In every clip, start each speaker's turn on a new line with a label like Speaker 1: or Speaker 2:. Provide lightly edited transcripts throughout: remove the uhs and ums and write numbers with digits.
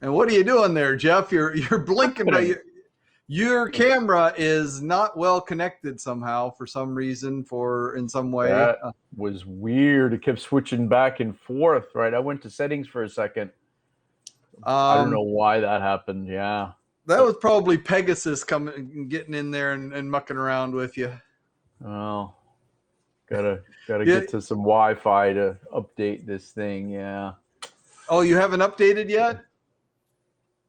Speaker 1: And what are you doing there, Jeff? You're blinking, but your camera is not well connected somehow for some reason, in some way.
Speaker 2: That was weird. It kept switching back and forth, right? I went to settings for a second. I don't know why that happened. Yeah.
Speaker 1: That was probably Pegasus getting in there and mucking around with you.
Speaker 2: Well, gotta get to some Wi-Fi to update this thing. Yeah.
Speaker 1: Oh, you haven't updated yet?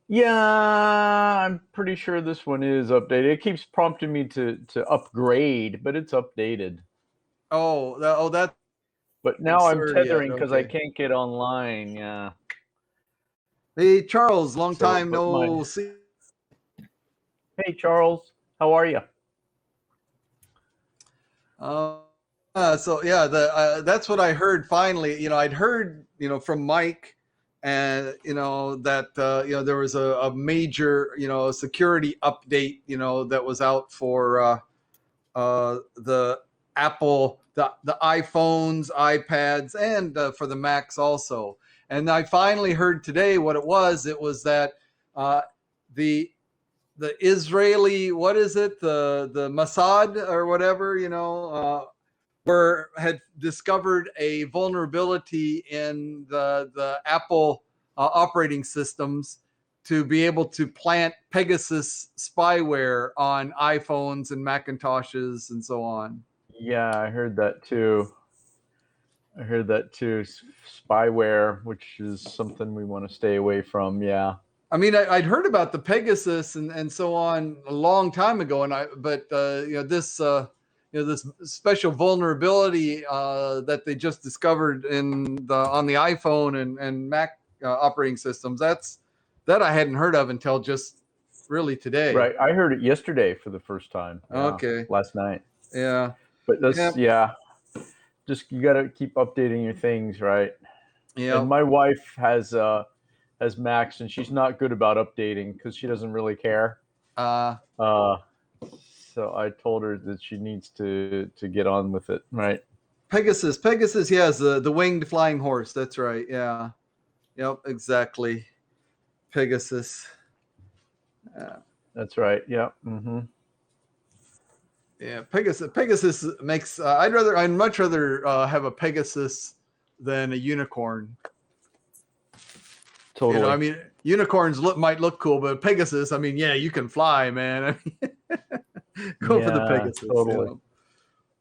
Speaker 2: Yeah, I'm pretty sure this one is updated. It keeps prompting me to upgrade, but it's updated.
Speaker 1: Oh, that.
Speaker 2: But now I'm tethering because I can't get online. Yeah.
Speaker 1: Hey, Charles, long time no see.
Speaker 2: Hey, Charles, how are you?
Speaker 1: So yeah, that's what I heard finally. I'd heard, from Mike, and that there was a major security update that was out for the Apple, the iPhones, iPads, and for the Macs also. And I finally heard today what it was. It was that the Israeli, what is it, the Mossad or whatever, had discovered a vulnerability in the Apple operating systems to be able to plant Pegasus spyware on iPhones and Macintoshes and so on.
Speaker 2: Yeah, I heard that too. Spyware, which is something we want to stay away from. Yeah.
Speaker 1: I mean, I'd heard about the Pegasus and so on a long time ago, but this special vulnerability that they just discovered on the iPhone and Mac operating systems, that I hadn't heard of until just really today.
Speaker 2: Right, I heard it yesterday for the first time.
Speaker 1: Yeah, okay,
Speaker 2: last night.
Speaker 1: Yeah,
Speaker 2: but that's just you got to keep updating your things, right?
Speaker 1: Yeah.
Speaker 2: And my wife has Macs, and she's not good about updating because she doesn't really care. So I told her that she needs to get on with it, right?
Speaker 1: Pegasus, yes, the winged flying horse. That's right. Yeah. Yep, exactly. Pegasus.
Speaker 2: That's right. Yeah. Mm-hmm.
Speaker 1: Yeah, Pegasus makes. I'd much rather have a Pegasus than a unicorn.
Speaker 2: Totally.
Speaker 1: I mean, unicorns might look cool, but Pegasus, I mean, yeah, you can fly, man. I mean, go for the Pegasus.
Speaker 2: Totally.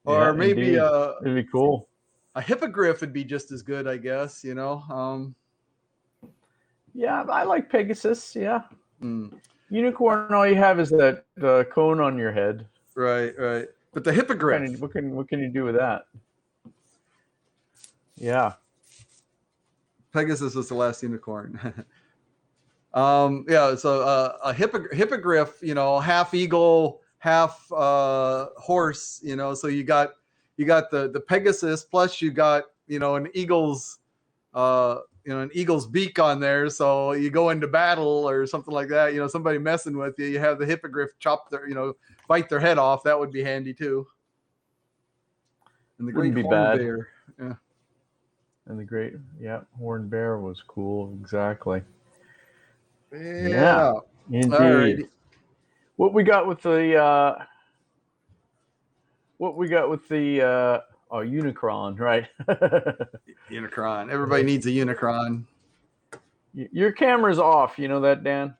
Speaker 1: Or maybe
Speaker 2: it'd be cool.
Speaker 1: A hippogriff would be just as good, I guess.
Speaker 2: Yeah, I like Pegasus. Yeah. Unicorn, all you have is that cone on your head.
Speaker 1: Right. But the hippogriff.
Speaker 2: What can you do with that? Yeah.
Speaker 1: Pegasus was the last unicorn. So a hippogriff, half eagle, half horse, so you got the Pegasus, plus you got an eagle's beak on there, so you go into battle or something like that, somebody messing with you have the hippogriff bite their head off. That would be handy too. And the great horned bear. Yeah.
Speaker 2: And the great, horned bear was cool. Exactly.
Speaker 1: Yeah.
Speaker 2: Indeed. Alrighty. What we got with the Unicron, right?
Speaker 1: Unicron. Everybody needs a Unicron.
Speaker 2: Your camera's off. You know that, Dan?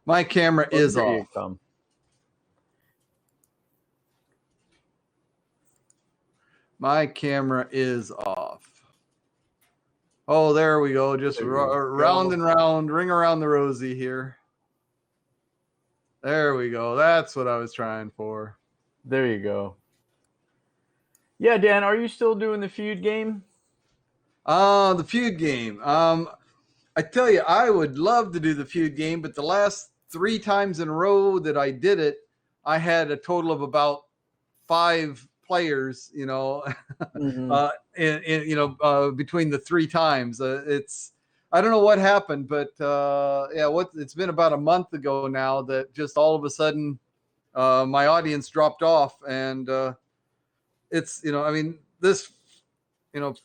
Speaker 1: My camera is off. My camera is off. Oh, there we go. Just round and round, ring around the rosy here. There we go. That's what I was trying for.
Speaker 2: There you go. Yeah, Dan, are you still doing the feud game?
Speaker 1: The feud game. I tell you, I would love to do the feud game, but the last 3 times in a row that I did it, I had a total of about 5 players,
Speaker 2: mm-hmm.
Speaker 1: Between the 3 times. I don't know what happened, but it's been about a month ago now that just all of a sudden my audience dropped off, and this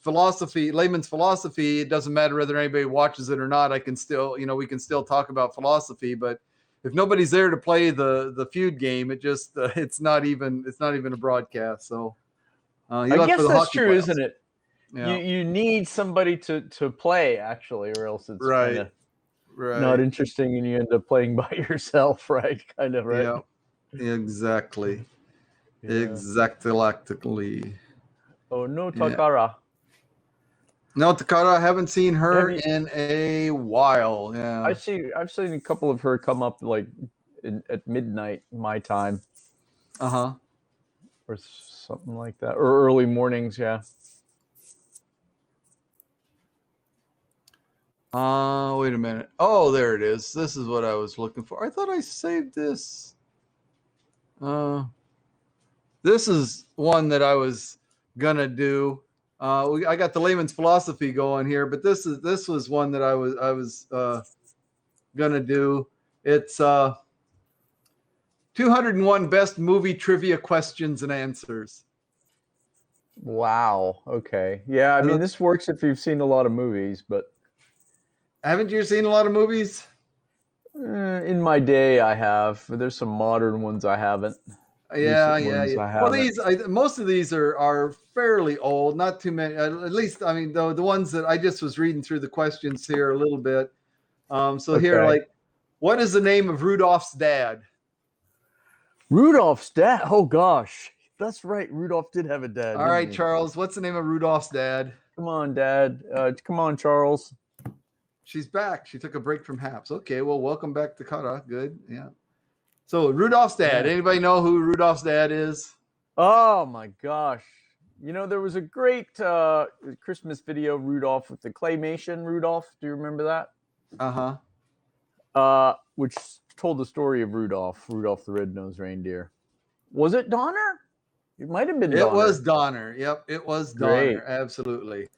Speaker 1: philosophy, layman's philosophy, it doesn't matter whether anybody watches it or not. I can still, we can still talk about philosophy, but if nobody's there to play the feud game, it's not even a broadcast. So
Speaker 2: I
Speaker 1: left for
Speaker 2: guess
Speaker 1: the
Speaker 2: that's
Speaker 1: hockey
Speaker 2: true,
Speaker 1: playoffs.
Speaker 2: isn't it?
Speaker 1: Yeah.
Speaker 2: You need somebody to play actually, or else it's kind of not interesting, and you end up playing by yourself, right? Kind of, right?
Speaker 1: Yeah, exactly.
Speaker 2: Yeah.
Speaker 1: Exactly.
Speaker 2: Oh no, Takara.
Speaker 1: No, Takara, I haven't seen her in a while. Yeah.
Speaker 2: I've seen a couple of her come up like at midnight my time.
Speaker 1: Uh-huh.
Speaker 2: Or something like that. Or early mornings, yeah.
Speaker 1: Wait a minute. Oh, there it is. This is what I was looking for. I thought I saved this. This is one that I was gonna do. I got the layman's philosophy going here, but this was one that I was gonna do. It's 201 best movie trivia questions and answers.
Speaker 2: Wow. Okay. Yeah, I mean, this works if you've seen a lot of movies, but
Speaker 1: haven't you seen a lot of movies?
Speaker 2: In my day, I have. There's some modern ones I haven't.
Speaker 1: Yeah. Well, most of these are fairly old. Not too many. At least, I mean, the ones that I just was reading through the questions here a little bit. Here, like, what is the name of Rudolph's dad?
Speaker 2: Rudolph's dad? Oh gosh, that's right. Rudolph did have a dad.
Speaker 1: All right, Charles. What's the name of Rudolph's dad?
Speaker 2: Come on, Dad. Come on, Charles.
Speaker 1: She's back. She took a break from Haps. Okay, well, welcome back to Kara. Good, yeah. So Rudolph's dad. Anybody know who Rudolph's dad is?
Speaker 2: Oh my gosh! There was a great Christmas video, Rudolph, with the claymation Rudolph. Do you remember that? Which told the story of Rudolph the Red-Nosed Reindeer. Was it Donner? It might have been Donner.
Speaker 1: It was Donner. Yep, it was Donner. Absolutely.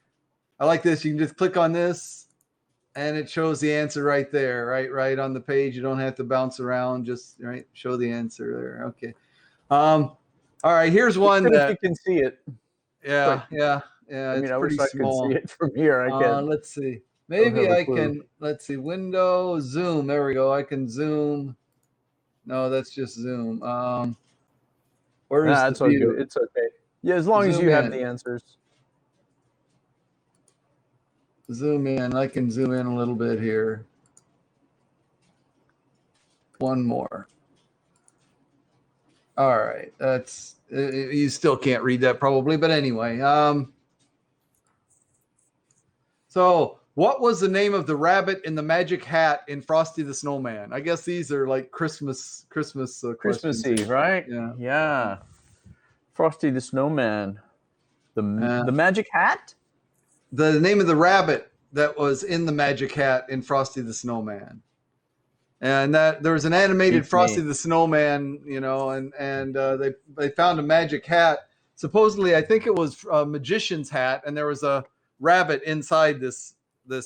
Speaker 1: I like this. You can just click on this, and it shows the answer right there, right on the page. You don't have to bounce around. Just show the answer there. Okay. All right. Here's one that
Speaker 2: you can see it.
Speaker 1: Yeah.
Speaker 2: I mean, I wish I could see it from here. I can.
Speaker 1: Let's see. Maybe I can. Let's see. Window, zoom. There we go. I can zoom. No, that's just zoom. Where's
Speaker 2: that's
Speaker 1: the view?
Speaker 2: Good. It's okay. Yeah, as long as you have the answers.
Speaker 1: Zoom in. I can zoom in a little bit here. One more. All right. That's you still can't read that probably, but anyway. So what was the name of the rabbit in the magic hat in Frosty the Snowman? I guess these are like Christmassy,
Speaker 2: right? Yeah. Frosty the Snowman. The magic hat?
Speaker 1: The name of the rabbit that was in the magic hat in Frosty the Snowman. And that there was an animated Frosty the Snowman, and they found a magic hat. Supposedly, I think it was a magician's hat, and there was a rabbit inside this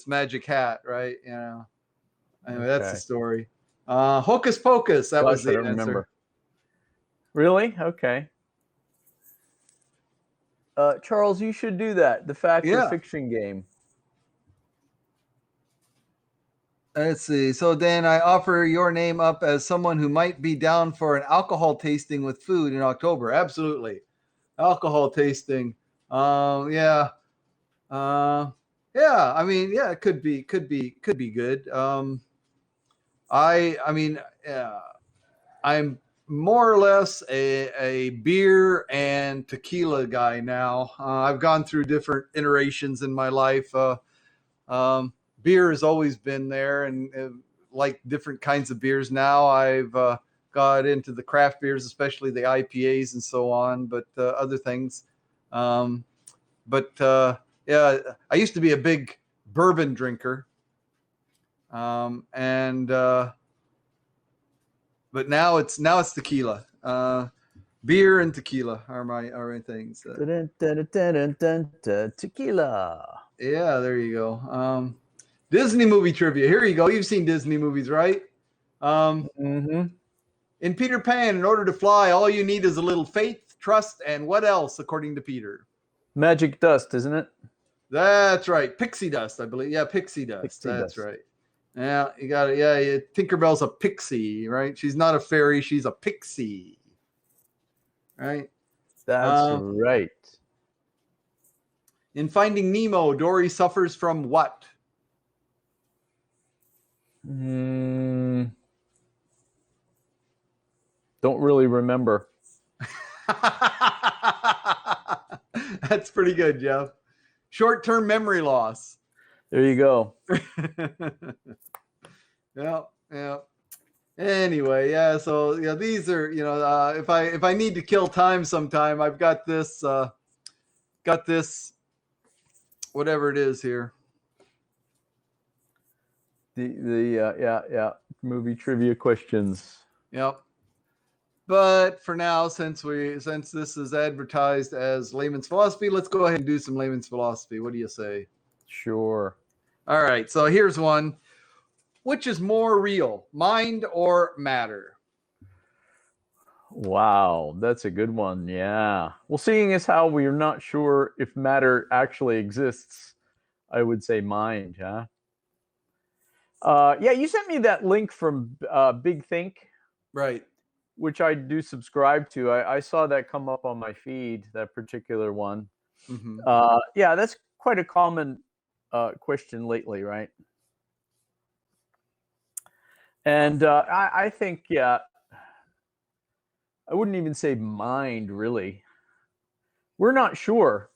Speaker 1: magic hat, right? Anyway, that's the story. Hocus Pocus, that was the answer. Remember.
Speaker 2: Really? Okay. Charles, you should do that. The fact or fiction game.
Speaker 1: Let's see. So, Dan, I offer your name up as someone who might be down for an alcohol tasting with food in October. Absolutely. Alcohol tasting. Yeah. I mean, yeah, it could be good. I'm more or less a beer and tequila guy now. I've gone through different iterations in my life. Beer has always been there, and like different kinds of beers now. I've got into the craft beers, especially the IPAs and so on, but other things. Yeah, I used to be a big bourbon drinker, but now it's tequila. Beer and tequila are my things.
Speaker 2: Tequila.
Speaker 1: Yeah, there you go. Disney movie trivia. Here you go. You've seen Disney movies, right? In Peter Pan, in order to fly, all you need is a little faith, trust, and what else, according to Peter?
Speaker 2: Magic dust, isn't it?
Speaker 1: That's right. Pixie dust, I believe. Yeah, pixie dust.
Speaker 2: Pixie
Speaker 1: That's
Speaker 2: dust.
Speaker 1: right. Yeah, you got it. Yeah, Tinkerbell's a pixie, right? She's not a fairy. She's a pixie, right?
Speaker 2: That's right.
Speaker 1: In Finding Nemo, Dory suffers from what?
Speaker 2: Don't really remember.
Speaker 1: That's pretty good, Jeff. Short-term memory loss.
Speaker 2: There you go.
Speaker 1: Yeah. Anyway, yeah. So yeah, these are if I need to kill time sometime, I've got this whatever it is here.
Speaker 2: The movie trivia questions.
Speaker 1: Yep. But for now, since this is advertised as Layman's Philosophy, let's go ahead and do some Layman's Philosophy. What do you say?
Speaker 2: Sure.
Speaker 1: All right. So here's one. Which is more real, mind or matter?
Speaker 2: Wow, that's a good one. Yeah. Well, seeing as how we are not sure if matter actually exists, I would say mind, huh? Yeah, you sent me that link from Big Think.
Speaker 1: Right.
Speaker 2: Which I do subscribe to. I saw that come up on my feed, that particular one.
Speaker 1: Mm-hmm.
Speaker 2: Yeah, that's quite a common question lately, right? And I think, yeah, I wouldn't even say mind, really. We're not sure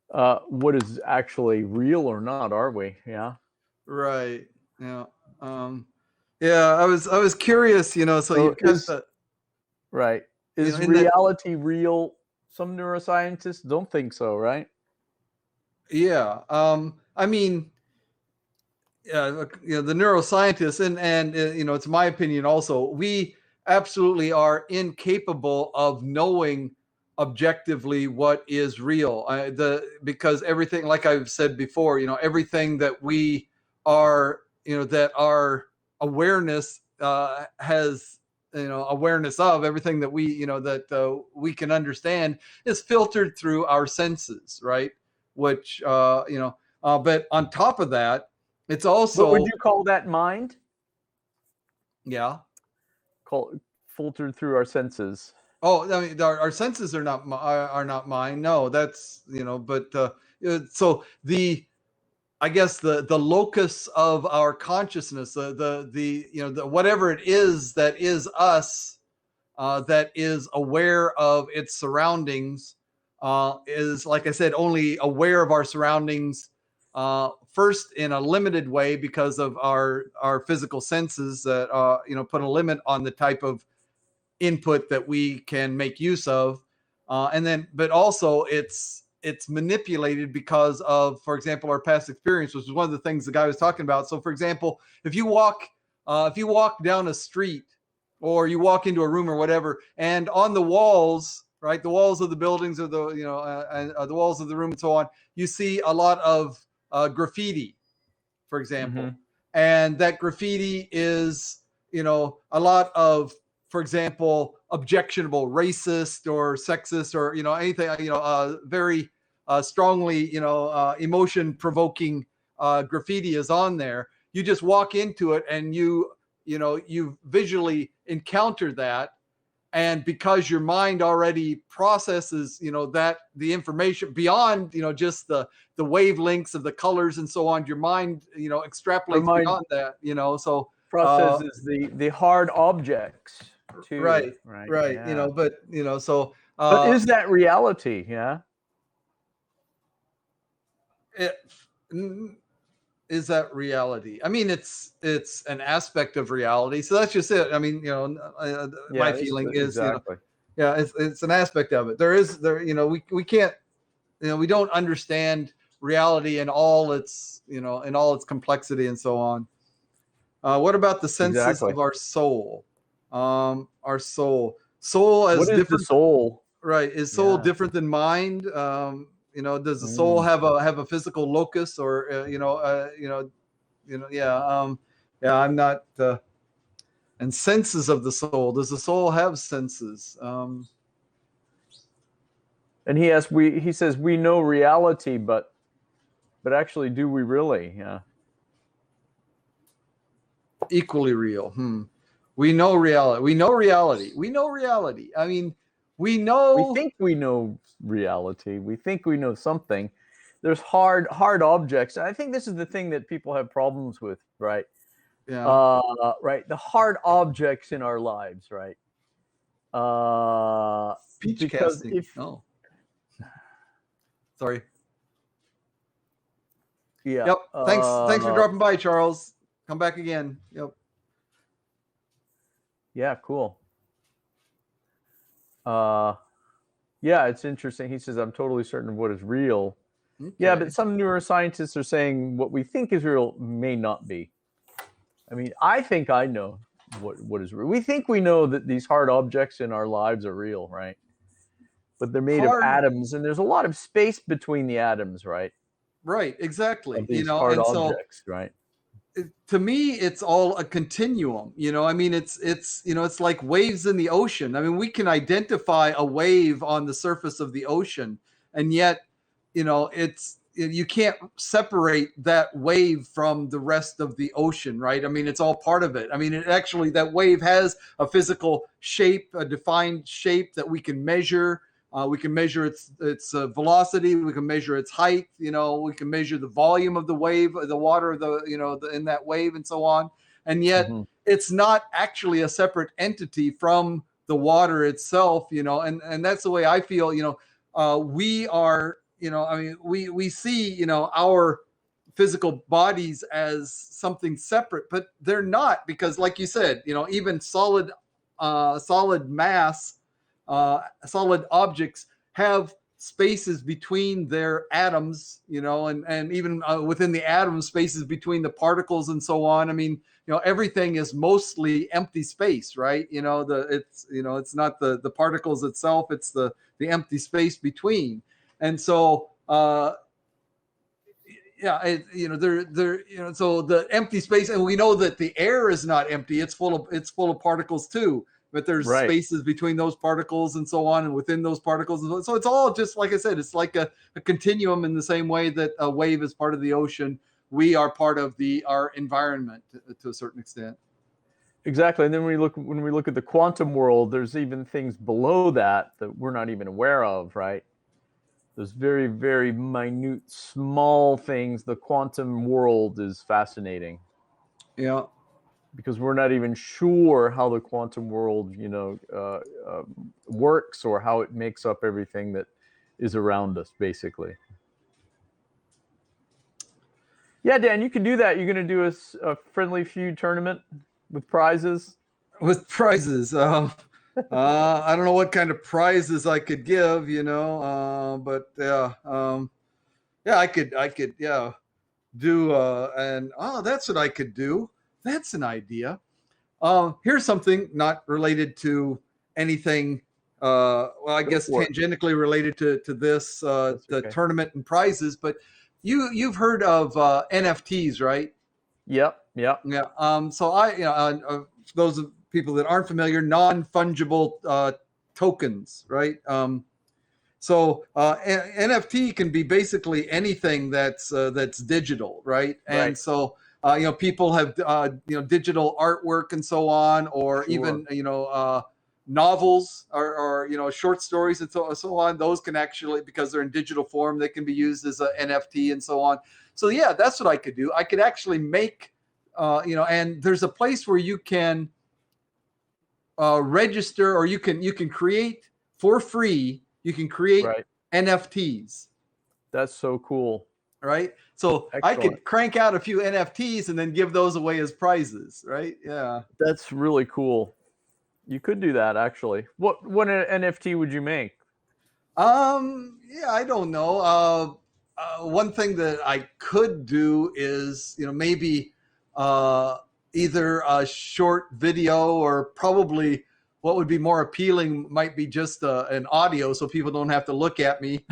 Speaker 2: what is actually real or not, are we? Yeah.
Speaker 1: Right. Yeah. Yeah. I was curious. So you've got the
Speaker 2: right. Is reality real? Some neuroscientists don't think so, right?
Speaker 1: Yeah. I mean, the neuroscientists and it's my opinion also. We absolutely are incapable of knowing objectively what is real. Because everything, like I've said before, everything that we are, that our awareness has, awareness of everything that we, that we can understand is filtered through our senses, right? Which, but on top of that, it's also.
Speaker 2: But would you call that mind?
Speaker 1: Yeah.
Speaker 2: Filtered through our senses.
Speaker 1: Oh, I mean, our senses are not mine. No, that's but so I guess the locus of our consciousness, the whatever it is that is us, that is aware of its surroundings, is, like I said, only aware of our surroundings first in a limited way because of our physical senses that put a limit on the type of input that we can make use of, and then but also it's manipulated because of, for example, our past experience, which is one of the things the guy was talking about. So for example, if you walk down a street or you walk into a room or whatever, and on the walls, right, the walls of the buildings or the walls of the room and so on, you see a lot of graffiti, for example.
Speaker 2: Mm-hmm.
Speaker 1: And that graffiti is a lot of, for example, objectionable, racist or sexist or anything, very strongly emotion provoking graffiti is on there. You just walk into it and you visually encounter that, and because your mind already processes that the information beyond just the wavelengths of the colors and so on, your mind extrapolates beyond that, so
Speaker 2: processes the hard objects too.
Speaker 1: Right.
Speaker 2: Yeah.
Speaker 1: But so
Speaker 2: but is that reality? Yeah.
Speaker 1: Is that reality? I mean, it's an aspect of reality. So that's just it. I mean, my feeling is,
Speaker 2: exactly.
Speaker 1: It's an aspect of it. We can't, we don't understand reality in all its, in all its complexity and so on. What about the senses of our soul? Our soul as
Speaker 2: what is
Speaker 1: different.
Speaker 2: The soul?
Speaker 1: Right. Is soul different than mind? Does the soul have a physical locus, or I'm not. And senses of the soul. Does the soul have senses?
Speaker 2: And he says we know reality, but actually, do we really? Yeah.
Speaker 1: Equally real. We know reality. We know reality. We know reality. I mean, we
Speaker 2: We
Speaker 1: know.
Speaker 2: think we know reality. We think we know something. There's hard objects. I think this is the thing that people have problems with, right?
Speaker 1: Yeah.
Speaker 2: Right. The hard objects in our lives, right?
Speaker 1: Peach
Speaker 2: Because
Speaker 1: casting.
Speaker 2: if
Speaker 1: Oh, sorry.
Speaker 2: yeah,
Speaker 1: Yep. Thanks for dropping by, Charles. Come back again. Yep.
Speaker 2: yeah, cool. Yeah, it's interesting. He says, I'm totally certain of what is real.
Speaker 1: Okay.
Speaker 2: Yeah, but some neuroscientists are saying what we think is real may not be. I mean, I think I know what is real. We think we know that these hard objects in our lives are real, right? But they're made of
Speaker 1: Hard.
Speaker 2: atoms, and there's a lot of space between the atoms, right?
Speaker 1: Right. Exactly.
Speaker 2: Of these hard
Speaker 1: And so
Speaker 2: objects, right?
Speaker 1: to me, it's all a continuum. I mean, it's like waves in the ocean. I mean, we can identify a wave on the surface of the ocean, and yet, you can't separate that wave from the rest of the ocean, right? I mean, it's all part of it. I mean, that wave has a physical shape, a defined shape that we can measure. We can measure its velocity. We can measure its height. We can measure the volume of the wave, the water, in that wave, and so on. And yet, it's not actually a separate entity from the water itself. And that's the way I feel. We are. I mean, we see our physical bodies as something separate, but they're not, because, like you said, even solid mass. Solid objects have spaces between their atoms, and even within the atoms, spaces between the particles and so on. I mean, everything is mostly empty space, right? It's not the particles itself; it's the empty space between. And so, yeah, so the empty space, and we know that the air is not empty; it's full of particles too. But there's spaces between those particles and so on, and within those particles. So it's all just, like I said, it's like a continuum, in the same way that a wave is part of the ocean. We are part of our environment to a certain extent.
Speaker 2: Exactly. And then when we look at the quantum world, there's even things below that we're not even aware of, right? Those very, very minute, small things. The quantum world is fascinating.
Speaker 1: Yeah.
Speaker 2: Because we're not even sure how the quantum world, works, or how it makes up everything that is around us, basically. Yeah, Dan, you can do that. You're going to do a Friendly Feud tournament with prizes?
Speaker 1: With prizes. I don't know what kind of prizes I could give, but yeah. I could, do, that's what I could do. That's an idea. Here's something not related to anything. Well, I guess tangentially related to this, the tournament and prizes. But you've heard of NFTs, right?
Speaker 2: Yep.
Speaker 1: Yeah. So those people that aren't familiar, non-fungible tokens, right? So NFT can be basically anything that's digital, right? And so people have digital artwork and so on, or even novels or short stories and so on. Those can actually, because they're in digital form, they can be used as an NFT and so on. So yeah, that's what I could do. I could actually make and there's a place where you can register, or you can create for free. You can create NFTs.
Speaker 2: That's so cool.
Speaker 1: Right? So excellent. I could crank out a few NFTs and then give those away as prizes, right? Yeah.
Speaker 2: That's really cool. You could do that, actually. What NFT would you make?
Speaker 1: Yeah, I don't know. One thing that I could do is, maybe either a short video, or probably what would be more appealing might be just an audio, so people don't have to look at me.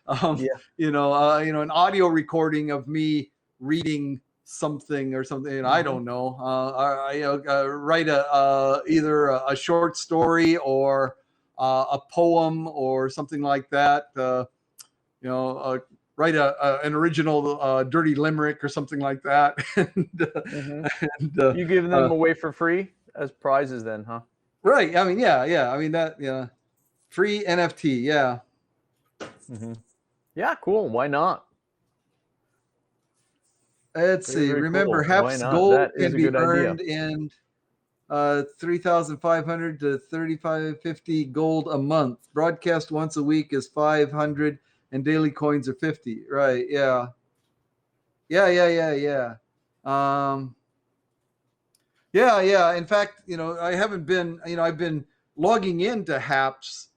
Speaker 1: An audio recording of me reading something or something. I don't know. I write either a short story, or a poem or something like that. Write an original dirty limerick or something like that.
Speaker 2: You giving them away for free as prizes then, huh?
Speaker 1: Right. I mean, yeah. I mean that, free NFT. Yeah.
Speaker 2: Yeah, cool. Why not?
Speaker 1: Let's see.
Speaker 2: Very
Speaker 1: Remember,
Speaker 2: cool. Why
Speaker 1: HAPS
Speaker 2: not?
Speaker 1: gold
Speaker 2: That is
Speaker 1: can
Speaker 2: a
Speaker 1: be
Speaker 2: good idea.
Speaker 1: earned in 3,500 to 3,550 gold a month. Broadcast once a week is 500, and daily coins are 50. Right? Yeah. Yeah. Yeah. In fact, I haven't been. I've been logging into HAPS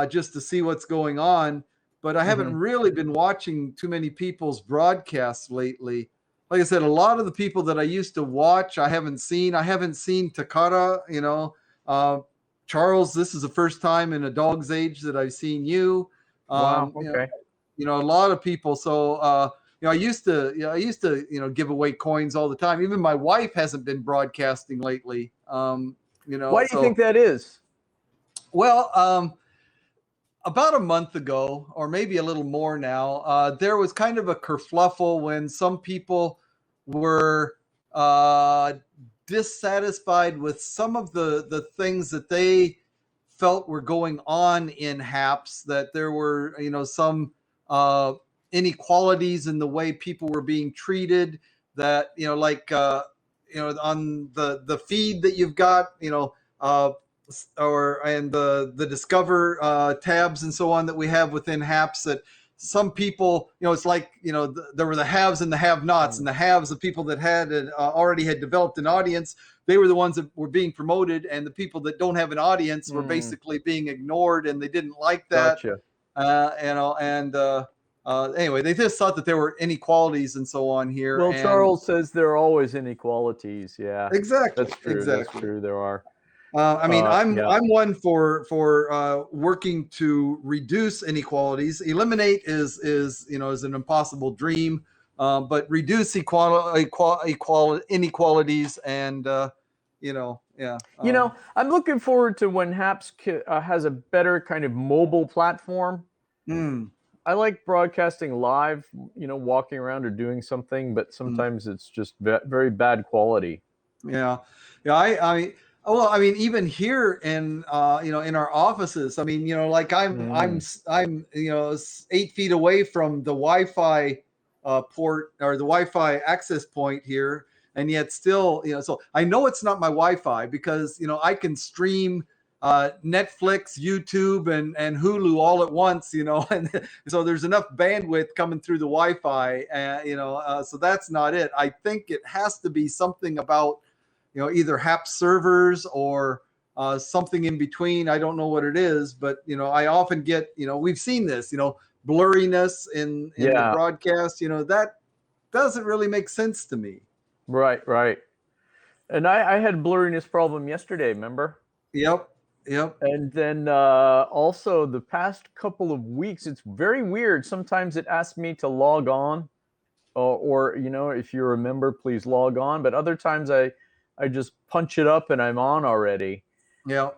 Speaker 1: just to see what's going on, but I haven't really been watching too many people's broadcasts lately. Like I said, a lot of the people that I used to watch, I haven't seen. I haven't seen Takara. Charles, this is the first time in a dog's age that I've seen you.
Speaker 2: Wow. Okay.
Speaker 1: A lot of people. So, I used to, give away coins all the time. Even my wife hasn't been broadcasting lately.
Speaker 2: Why do you think that is?
Speaker 1: Well, about a month ago, or maybe a little more now, there was kind of a kerfluffle when some people were dissatisfied with some of the things that they felt were going on in HAPS, that there were, some inequalities in the way people were being treated, that, on the feed that you've got, and the discover tabs and so on that we have within HAPS, that some people, it's like, there were the haves and the have-nots, and the haves, the people that already had developed an audience, they were the ones that were being promoted, and the people that don't have an audience were basically being ignored, and they didn't like that.
Speaker 2: Gotcha.
Speaker 1: Anyway, they just thought that there were inequalities and so on here.
Speaker 2: Well, Charles says there are always inequalities. Yeah,
Speaker 1: exactly.
Speaker 2: That's true.
Speaker 1: Exactly.
Speaker 2: That's true. There are.
Speaker 1: I'm one for working to reduce inequalities. Eliminate is an impossible dream, but reduce inequalities, and yeah.
Speaker 2: I'm looking forward to when HAPS has a better kind of mobile platform. I like broadcasting live, walking around or doing something, but sometimes it's just very bad quality.
Speaker 1: Yeah. Well, I mean, even here in in our offices, I mean, like I'm 8 feet away from the Wi-Fi port, or the Wi-Fi access point here, and yet still, so I know it's not my Wi-Fi, because I can stream Netflix, YouTube, and Hulu all at once, and so there's enough bandwidth coming through the Wi-Fi, so that's not it. I think it has to be something about either HAPS servers or something in between. I don't know what it is, but I often get, we've seen this, blurriness in the broadcast. That doesn't really make sense to me.
Speaker 2: Right. And I had a blurriness problem yesterday, remember?
Speaker 1: Yep.
Speaker 2: And then also the past couple of weeks, it's very weird. Sometimes it asks me to log on, or if you're a member, please log on. But other times I just punch it up and I'm on already.
Speaker 1: Yeah.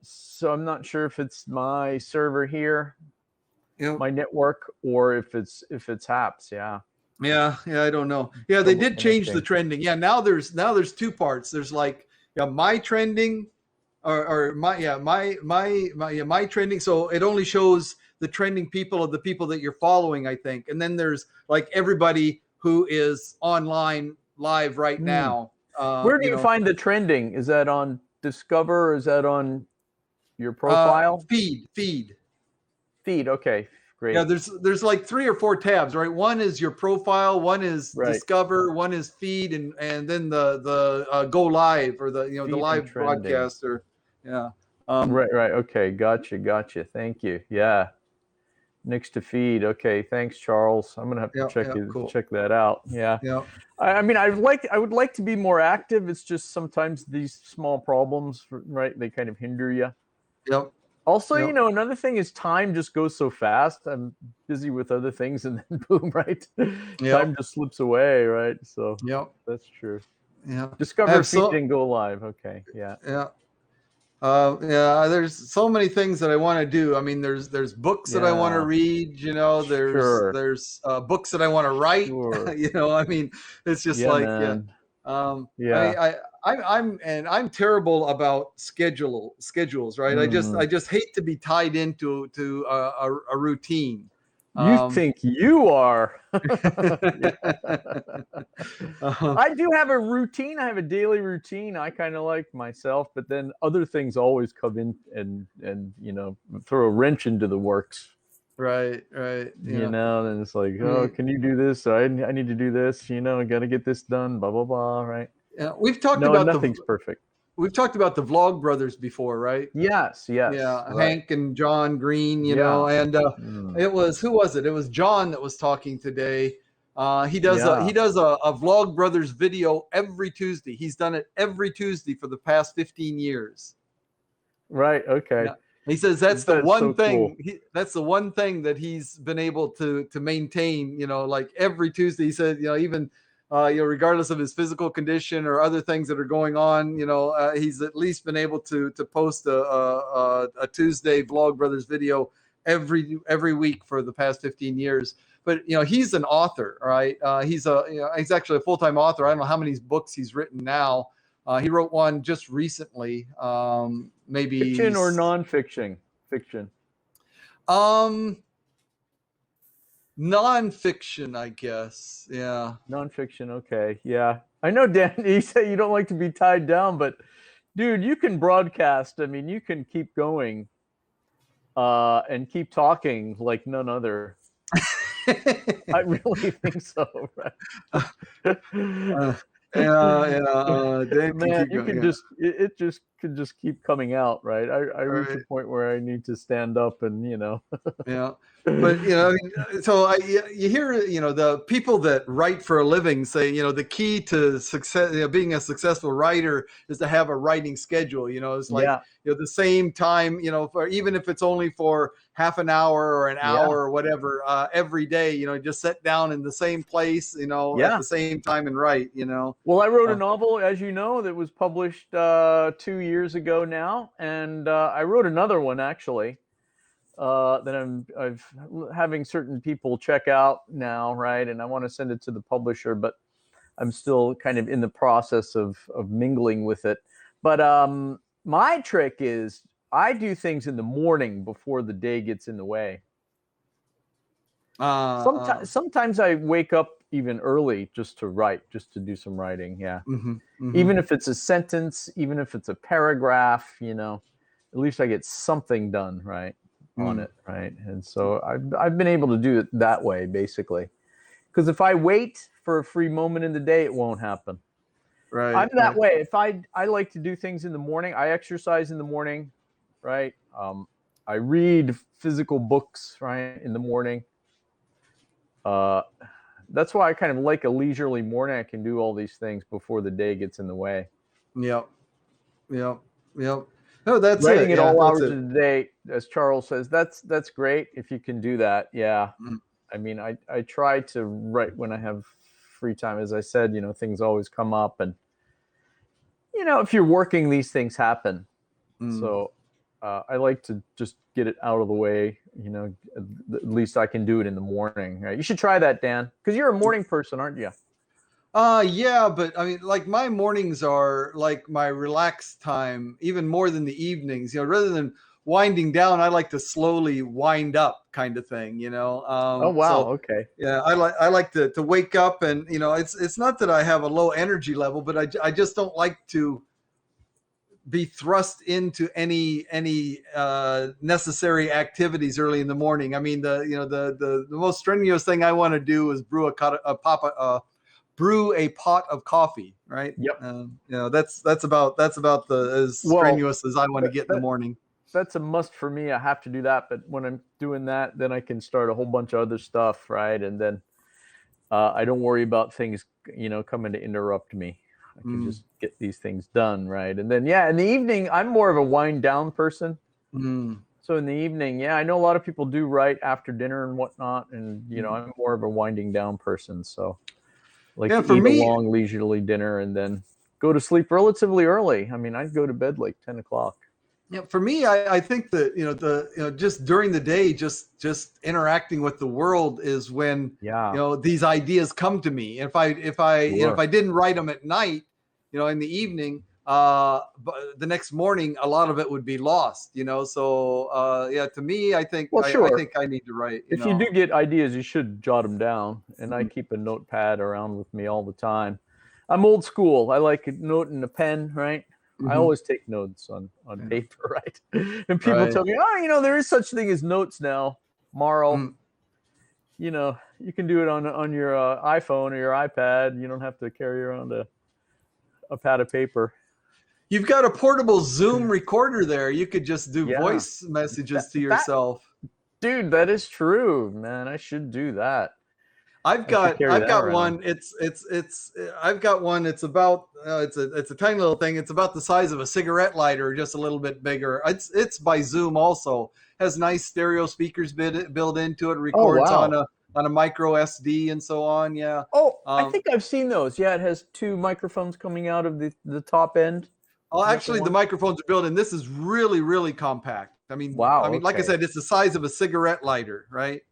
Speaker 2: So I'm not sure if it's my server here,
Speaker 1: Yep.
Speaker 2: my network, or if it's HAPS. Yeah.
Speaker 1: Yeah, I don't know. Yeah, they did change the trending. Yeah, now there's two parts. There's like my trending, or my trending. So it only shows the trending people of the people that you're following, I think. And then there's like everybody who is online live right now.
Speaker 2: Where do you find the trending? Is that on Discover, or is that on your profile?
Speaker 1: Feed.
Speaker 2: Okay, great.
Speaker 1: Yeah, there's like 3 or 4 tabs, right? One is your profile, one is Discover, one is feed, and then the go live, or the the live broadcaster. Yeah.
Speaker 2: Right. Okay, gotcha. Thank you. Yeah. Next to feed. Okay, thanks, Charles. I'm gonna have to check that out. Yeah. I mean, I would like to be more active. It's just sometimes these small problems, right? They kind of hinder you.
Speaker 1: Yep.
Speaker 2: Also, another thing is time just goes so fast. I'm busy with other things, and then boom, right? Time just slips away, right? So that's true.
Speaker 1: Yeah.
Speaker 2: Discover feed and go live. Okay. Yeah.
Speaker 1: Yeah, there's so many things that I want to do. I mean, there's books that I want to
Speaker 2: Yeah,
Speaker 1: read.
Speaker 2: sure,
Speaker 1: There's books that I want to write.
Speaker 2: sure.
Speaker 1: I mean, it's just
Speaker 2: Yeah,
Speaker 1: like, yeah.
Speaker 2: man.
Speaker 1: I
Speaker 2: Yeah.
Speaker 1: I'm terrible about schedules, right? I
Speaker 2: Mm.
Speaker 1: just hate to be tied into a routine.
Speaker 2: You
Speaker 1: Um,
Speaker 2: think you are? Yeah.
Speaker 1: uh,
Speaker 2: I do have a routine. I have a daily routine. I kind of like myself, but then other things always come in and throw a wrench into the works.
Speaker 1: right,
Speaker 2: And it's like,
Speaker 1: I
Speaker 2: oh,
Speaker 1: mean,
Speaker 2: can you do this? I need to do this. I got to get this done. Blah blah blah. Right?
Speaker 1: yeah,
Speaker 2: No, nothing's perfect.
Speaker 1: we've talked about the Vlog brothers before, right?
Speaker 2: Yes, yes,
Speaker 1: Yeah,
Speaker 2: right.
Speaker 1: Hank and John Green,
Speaker 2: Yeah,
Speaker 1: and
Speaker 2: mm,
Speaker 1: it was, who was it? It was John that was talking today. He
Speaker 2: yeah.
Speaker 1: does a Vlog Brothers video every Tuesday. He's done it every Tuesday for the past 15 years.
Speaker 2: Right. Okay.
Speaker 1: Yeah. He says that's the
Speaker 2: That's
Speaker 1: one
Speaker 2: so
Speaker 1: thing
Speaker 2: cool.
Speaker 1: that's the one thing that he's been able to maintain, like every Tuesday. He said, even regardless of his physical condition or other things that are going on, he's at least been able to post a Tuesday Vlog Brothers video every week for the past 15 years. But he's an author, right? He's actually a full-time author. I don't know how many books he's written now. He wrote one just recently, maybe.
Speaker 2: Fiction or nonfiction? Fiction.
Speaker 1: Um, Nonfiction, I guess. Yeah.
Speaker 2: Nonfiction. Okay. Yeah. I know, Dan. You say you don't like to be tied down, but dude, you can broadcast. I mean, you can keep going and keep talking like none other. I really think so. Right?
Speaker 1: uh, Dave can
Speaker 2: Man,
Speaker 1: keep
Speaker 2: you
Speaker 1: going.
Speaker 2: can
Speaker 1: Yeah.
Speaker 2: it just could just keep coming out, right? I
Speaker 1: All
Speaker 2: reach a
Speaker 1: right.
Speaker 2: point where I need to stand up and
Speaker 1: Yeah. But I mean, so you hear, the people that write for a living say, the key to success, being a successful writer is to have a writing schedule. It's like,
Speaker 2: yeah,
Speaker 1: the same time, for even if it's only for half an hour or an hour
Speaker 2: yeah,
Speaker 1: or whatever, every day, just sit down in the same place, at
Speaker 2: yeah.
Speaker 1: the same time and write.
Speaker 2: Well, I wrote a
Speaker 1: Uh,
Speaker 2: novel, as you know, that was published 2 years ago now, and I wrote another one actually that I've having certain people check out now, right? And I want to send it to the publisher, but I'm still kind of in the process of mingling with it. But my trick is I do things in the morning before the day gets in the way. Sometimes I wake up even early just to write, just to do some writing. Yeah.
Speaker 1: mhm, mhm,
Speaker 2: Even if it's a sentence, even if it's a paragraph, at least I get something done right on
Speaker 1: mm.
Speaker 2: it, right? And so I've been able to do it that way basically. Because if I wait for a free moment in the day, it won't happen. I'm
Speaker 1: Right,
Speaker 2: that
Speaker 1: right.
Speaker 2: way. If I like to do things in the morning, I exercise in the morning, right? I read physical books, right, in the morning. Uh, that's why I kind of like a leisurely morning. I can do all these things before the day gets in the way.
Speaker 1: Yep, yep, yep. No, that's it.
Speaker 2: Writing at
Speaker 1: Yeah,
Speaker 2: all
Speaker 1: that's
Speaker 2: hours
Speaker 1: it.
Speaker 2: of the day, as Charles says, that's great if you can do that. Yeah.
Speaker 1: Mm,
Speaker 2: I mean, I try to write when I have free time. As I said, things always come up, and if you're working, these things happen.
Speaker 1: mm.
Speaker 2: So I like to just get it out of the way. At least I can do it in the morning. Right? You should try that, Dan, because you're a morning person, aren't you?
Speaker 1: Yeah, but I mean, like, my mornings are like my relaxed time, even more than the evenings. Rather than winding down, I like to slowly wind up, kind of thing.
Speaker 2: Oh wow.
Speaker 1: So
Speaker 2: Okay.
Speaker 1: yeah, I like to wake up, and it's not that I have a low energy level, but I just don't like to be thrust into any necessary activities early in the morning. I mean, the most strenuous thing I want to do is brew a pot of coffee, right?
Speaker 2: Yep.
Speaker 1: That's about the as
Speaker 2: Well,
Speaker 1: strenuous as I want to
Speaker 2: that,
Speaker 1: get in the
Speaker 2: that
Speaker 1: morning.
Speaker 2: that's a must for me. I have to do that. But when I'm doing that, then I can start a whole bunch of other stuff, right? And then I don't worry about things, coming to interrupt me. I can
Speaker 1: Mm,
Speaker 2: just get these things done, right? And then, yeah, in the evening, I'm more of a wind down person.
Speaker 1: mm,
Speaker 2: So in the evening, yeah, I know a lot of people do write after dinner and whatnot, and
Speaker 1: mm.
Speaker 2: I'm more of a winding down person. So I like
Speaker 1: Yeah,
Speaker 2: to
Speaker 1: for
Speaker 2: eat a
Speaker 1: me,
Speaker 2: long leisurely dinner and then go to sleep relatively early. I mean, I'd go to bed like 10 o'clock.
Speaker 1: Yeah, for me, I think that just during the day, just interacting with the world is when
Speaker 2: Yeah,
Speaker 1: these ideas come to me. If
Speaker 2: sure.
Speaker 1: I didn't write them at night, in the evening, but the next morning, a lot of it would be lost. So yeah, to me,
Speaker 2: Well,
Speaker 1: I
Speaker 2: sure.
Speaker 1: think I need to write.
Speaker 2: If you do get ideas, you should jot them down. And I keep a notepad around with me all the time. I'm old school. I like a note and a pen, right? I
Speaker 1: Mhm.
Speaker 2: always take notes on paper, right? And people
Speaker 1: Right.
Speaker 2: tell me, oh, there is such thing as notes now, Marl.
Speaker 1: Mm.
Speaker 2: You can do it on your iPhone or your iPad. You don't have to carry around a pad of paper.
Speaker 1: You've got a portable Zoom recorder there. You could just do
Speaker 2: Yeah,
Speaker 1: voice messages to
Speaker 2: that
Speaker 1: yourself.
Speaker 2: dude, that is true, man. I should do that.
Speaker 1: I've
Speaker 2: I should
Speaker 1: got
Speaker 2: carry
Speaker 1: I've
Speaker 2: that
Speaker 1: got
Speaker 2: around.
Speaker 1: one. It's I've got one. It's about it's a tiny little thing. It's about the size of a cigarette lighter, just a little bit bigger. It's by Zoom also. Has nice stereo speakers built into it.
Speaker 2: Oh
Speaker 1: Records
Speaker 2: wow.
Speaker 1: on a micro SD and so on. Yeah.
Speaker 2: Oh, I
Speaker 1: Um,
Speaker 2: think I've seen those. Yeah, it has two microphones coming out of the top end.
Speaker 1: oh,
Speaker 2: Is that the
Speaker 1: actually, the
Speaker 2: one?
Speaker 1: microphones are built in. This is really compact.
Speaker 2: Wow.
Speaker 1: Like I
Speaker 2: Okay.
Speaker 1: said, it's the size of a cigarette lighter, right?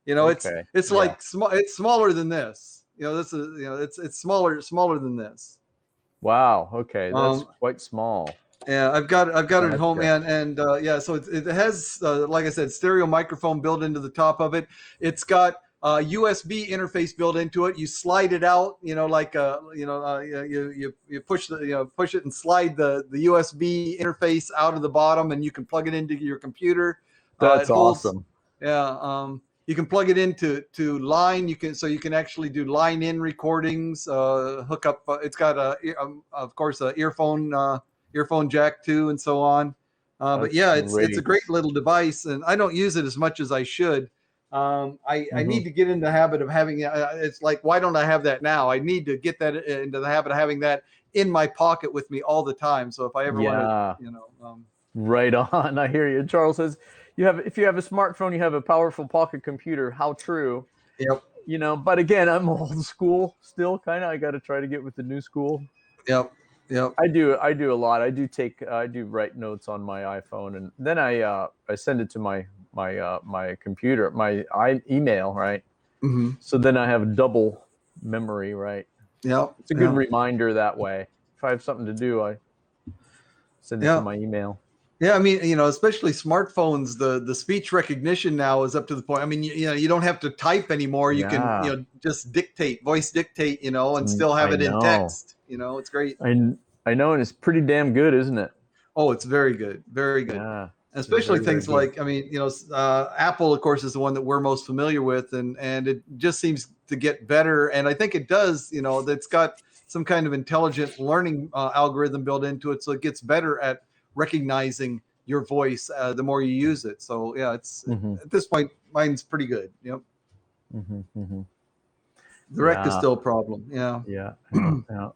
Speaker 2: Okay.
Speaker 1: It's
Speaker 2: Yeah.
Speaker 1: like small. It's smaller than this. This is it's smaller than this.
Speaker 2: Wow. Okay. That's
Speaker 1: Um,
Speaker 2: quite small.
Speaker 1: yeah, I've got it at home,
Speaker 2: Gotcha.
Speaker 1: and yeah, so it has like I said, stereo microphone built into the top of it. It's got a USB interface built into it. You slide it out, like you push push it and slide the USB interface out of the bottom, and you can plug it into your computer. It
Speaker 2: That's
Speaker 1: holds,
Speaker 2: awesome.
Speaker 1: yeah. You can plug it into line. You can actually do line in recordings. Hook up. It's got of course a earphone jack too, and so on. But
Speaker 2: That's
Speaker 1: yeah, it's a
Speaker 2: great.
Speaker 1: great little device, and I don't use it as much as I should. I
Speaker 2: Hmm.
Speaker 1: need to get into the habit of having it. It's like, why don't I have that now? I need to get that into the habit of having that in my pocket with me all the time. So if I ever want to,
Speaker 2: Yeah. Right on. I hear you. Charles says, if you have a smartphone, you have a powerful pocket computer. How true.
Speaker 1: yep,
Speaker 2: But again, I'm old school still, kind of. I got to try to get with the new school.
Speaker 1: yep, yep.
Speaker 2: I do a lot. I do write notes on my iPhone, and then I send it to my computer, email, right?
Speaker 1: Mm-hmm.
Speaker 2: So then I have double memory, right?
Speaker 1: Yep,
Speaker 2: It's a good
Speaker 1: yep,
Speaker 2: reminder that way. If I have something to do, I send it to
Speaker 1: yep.
Speaker 2: my email.
Speaker 1: Yeah, especially smartphones, the speech recognition now is up to the point. You don't have to type anymore. You can,
Speaker 2: Yeah,
Speaker 1: just voice dictate, and still have
Speaker 2: I
Speaker 1: it in
Speaker 2: know.
Speaker 1: text. It's great.
Speaker 2: I know, and it's pretty damn good, isn't it?
Speaker 1: Oh, it's very good, very good.
Speaker 2: Yeah, it's
Speaker 1: Especially
Speaker 2: very, very
Speaker 1: things
Speaker 2: good.
Speaker 1: like, Apple, of course, is the one that we're most familiar with, and it just seems to get better. And I think it does. That's got some kind of intelligent learning algorithm built into it, so it gets better at recognizing your voice the more you use it. So yeah, it's
Speaker 2: Hmm.
Speaker 1: at this point, mine's pretty good. Yep.
Speaker 2: Hmm. Hmm.
Speaker 1: The rec is
Speaker 2: Yeah,
Speaker 1: still a problem. Yeah.
Speaker 2: yeah, yeah, yeah.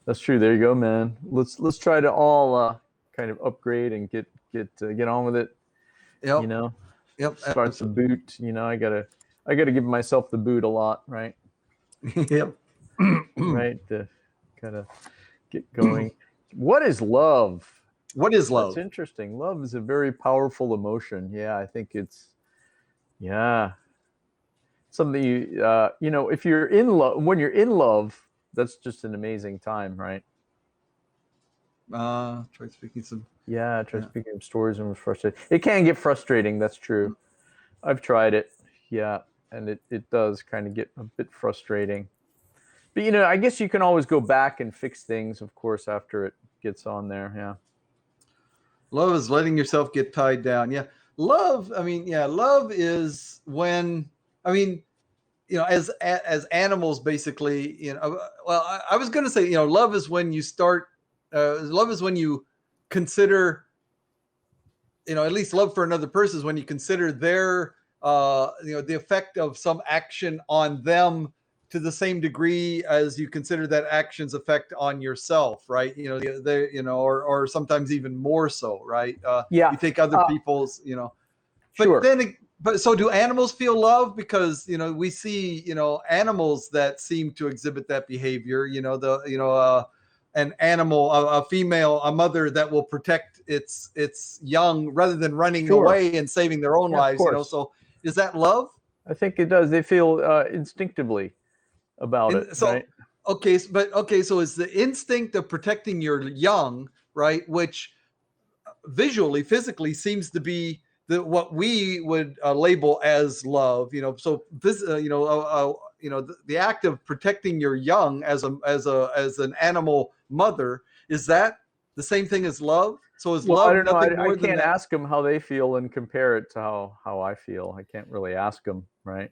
Speaker 2: That's true. There you go, man. Let's try to all kind of upgrade and get on with it. You
Speaker 1: Yep.
Speaker 2: know,
Speaker 1: Yep.
Speaker 2: start the boot. I gotta give myself the boot a lot, right?
Speaker 1: Yep.
Speaker 2: Right, to kind of get going. What is love?
Speaker 1: What is
Speaker 2: That's
Speaker 1: love?
Speaker 2: interesting. Love is a very powerful emotion. Yeah, I think yeah, something if you're in love, when you're in love, that's just an amazing time, right?
Speaker 1: Try speaking some.
Speaker 2: Yeah, try
Speaker 1: Yeah.
Speaker 2: speaking of stories and was frustrated. It can get frustrating. That's true. I've tried it. Yeah, and it does kind of get a bit frustrating. But I guess you can always go back and fix things, of course, after it gets on there. Yeah.
Speaker 1: Love is letting yourself get tied down. Yeah. Love, yeah, love is when, I mean, as animals, basically, well, I was going to say, love is when you start, love is when you consider, at least love for another person is when you consider their, the effect of some action on them to the same degree as you consider that action's effect on yourself, right? Or sometimes even more so, right?
Speaker 2: Yeah.
Speaker 1: You take other people's, but
Speaker 2: Sure.
Speaker 1: then, but so do animals feel love? Because we see animals that seem to exhibit that behavior. an animal, a female, a mother that will protect its young rather than running
Speaker 2: Sure.
Speaker 1: away and saving their own
Speaker 2: Yeah, of
Speaker 1: lives. You know,
Speaker 2: course.
Speaker 1: so is that love?
Speaker 2: I think it does. They feel instinctively about it,
Speaker 1: So
Speaker 2: right?
Speaker 1: okay, but okay, so it's the instinct of protecting your young, right? Which visually, physically seems to be what we would label as love. You know, so this, the act of protecting your young as an animal mother, is that the same thing as love? So is
Speaker 2: Well, I
Speaker 1: love
Speaker 2: don't know.
Speaker 1: nothing
Speaker 2: I
Speaker 1: more than
Speaker 2: can't
Speaker 1: that?
Speaker 2: ask them how they feel and compare it to how I feel. I can't really ask them, right?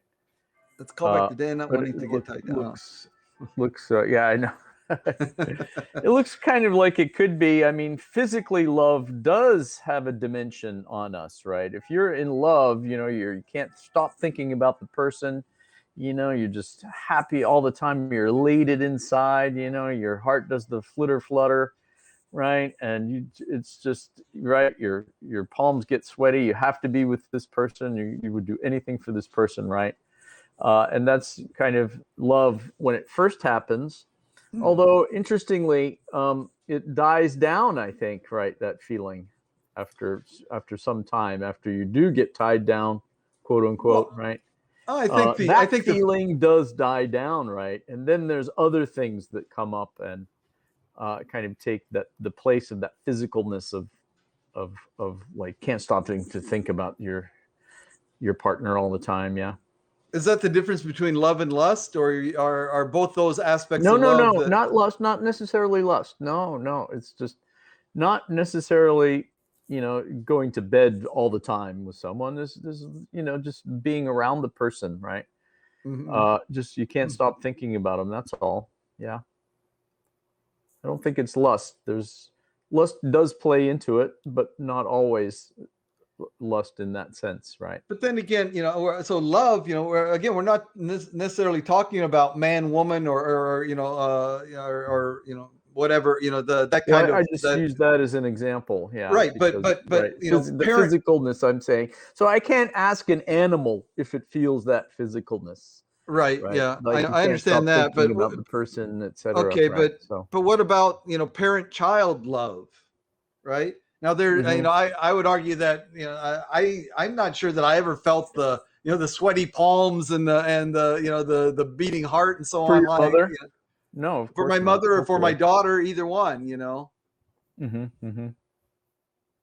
Speaker 1: Let's call back the day not
Speaker 2: But
Speaker 1: wanting to get tied down.
Speaker 2: looks. Yeah, I know. It looks kind of like it could be. I mean, physically, love does have a dimension on us, right? If you're in love, you can't stop thinking about the person. You're just happy all the time. You're elated inside. Your heart does the flitter flutter, right? And it's just right. Your palms get sweaty. You have to be with this person. You would do anything for this person, right? And that's kind of love when it first happens. Although interestingly, it dies down. I think, right, that feeling after some time, after you do get tied down, quote unquote,
Speaker 1: Well,
Speaker 2: right?
Speaker 1: I
Speaker 2: That
Speaker 1: think the
Speaker 2: feeling does die down, right? And then there's other things that come up and kind of take the place of that physicalness of like can't stop to think about your partner all the time. Yeah.
Speaker 1: is that the difference between love and lust, or are both those aspects
Speaker 2: No,
Speaker 1: of
Speaker 2: no,
Speaker 1: love
Speaker 2: no,
Speaker 1: that?
Speaker 2: not lust, not necessarily lust. No, no, it's just not necessarily, going to bed all the time with someone. This, just being around the person, right?
Speaker 1: Mhm.
Speaker 2: Just you can't stop thinking about them. That's all. Yeah, I don't think it's lust. There's lust does play into it, but not always lust in that sense, right?
Speaker 1: But then again, so love, we're not necessarily talking about man, woman, or whatever, that
Speaker 2: Well,
Speaker 1: kind
Speaker 2: I
Speaker 1: of
Speaker 2: just
Speaker 1: that.
Speaker 2: use that as an example, yeah,
Speaker 1: Right,
Speaker 2: because right, the
Speaker 1: parent.
Speaker 2: physicalness I'm saying. So I can't ask an animal if it feels that physicalness,
Speaker 1: Right,
Speaker 2: right?
Speaker 1: yeah,
Speaker 2: Like you
Speaker 1: I
Speaker 2: can't stop
Speaker 1: understand that,
Speaker 2: thinking about the person, etc.
Speaker 1: okay,
Speaker 2: Right? So,
Speaker 1: but what about parent-child love? Right now,
Speaker 2: hmm
Speaker 1: I would argue that I'm not sure that I ever felt the sweaty palms and the beating heart and so
Speaker 2: for
Speaker 1: on,
Speaker 2: your
Speaker 1: like
Speaker 2: mother, no, of
Speaker 1: for my
Speaker 2: course not.
Speaker 1: mother or for my
Speaker 2: Hopefully,
Speaker 1: daughter, either one.
Speaker 2: hmm hmm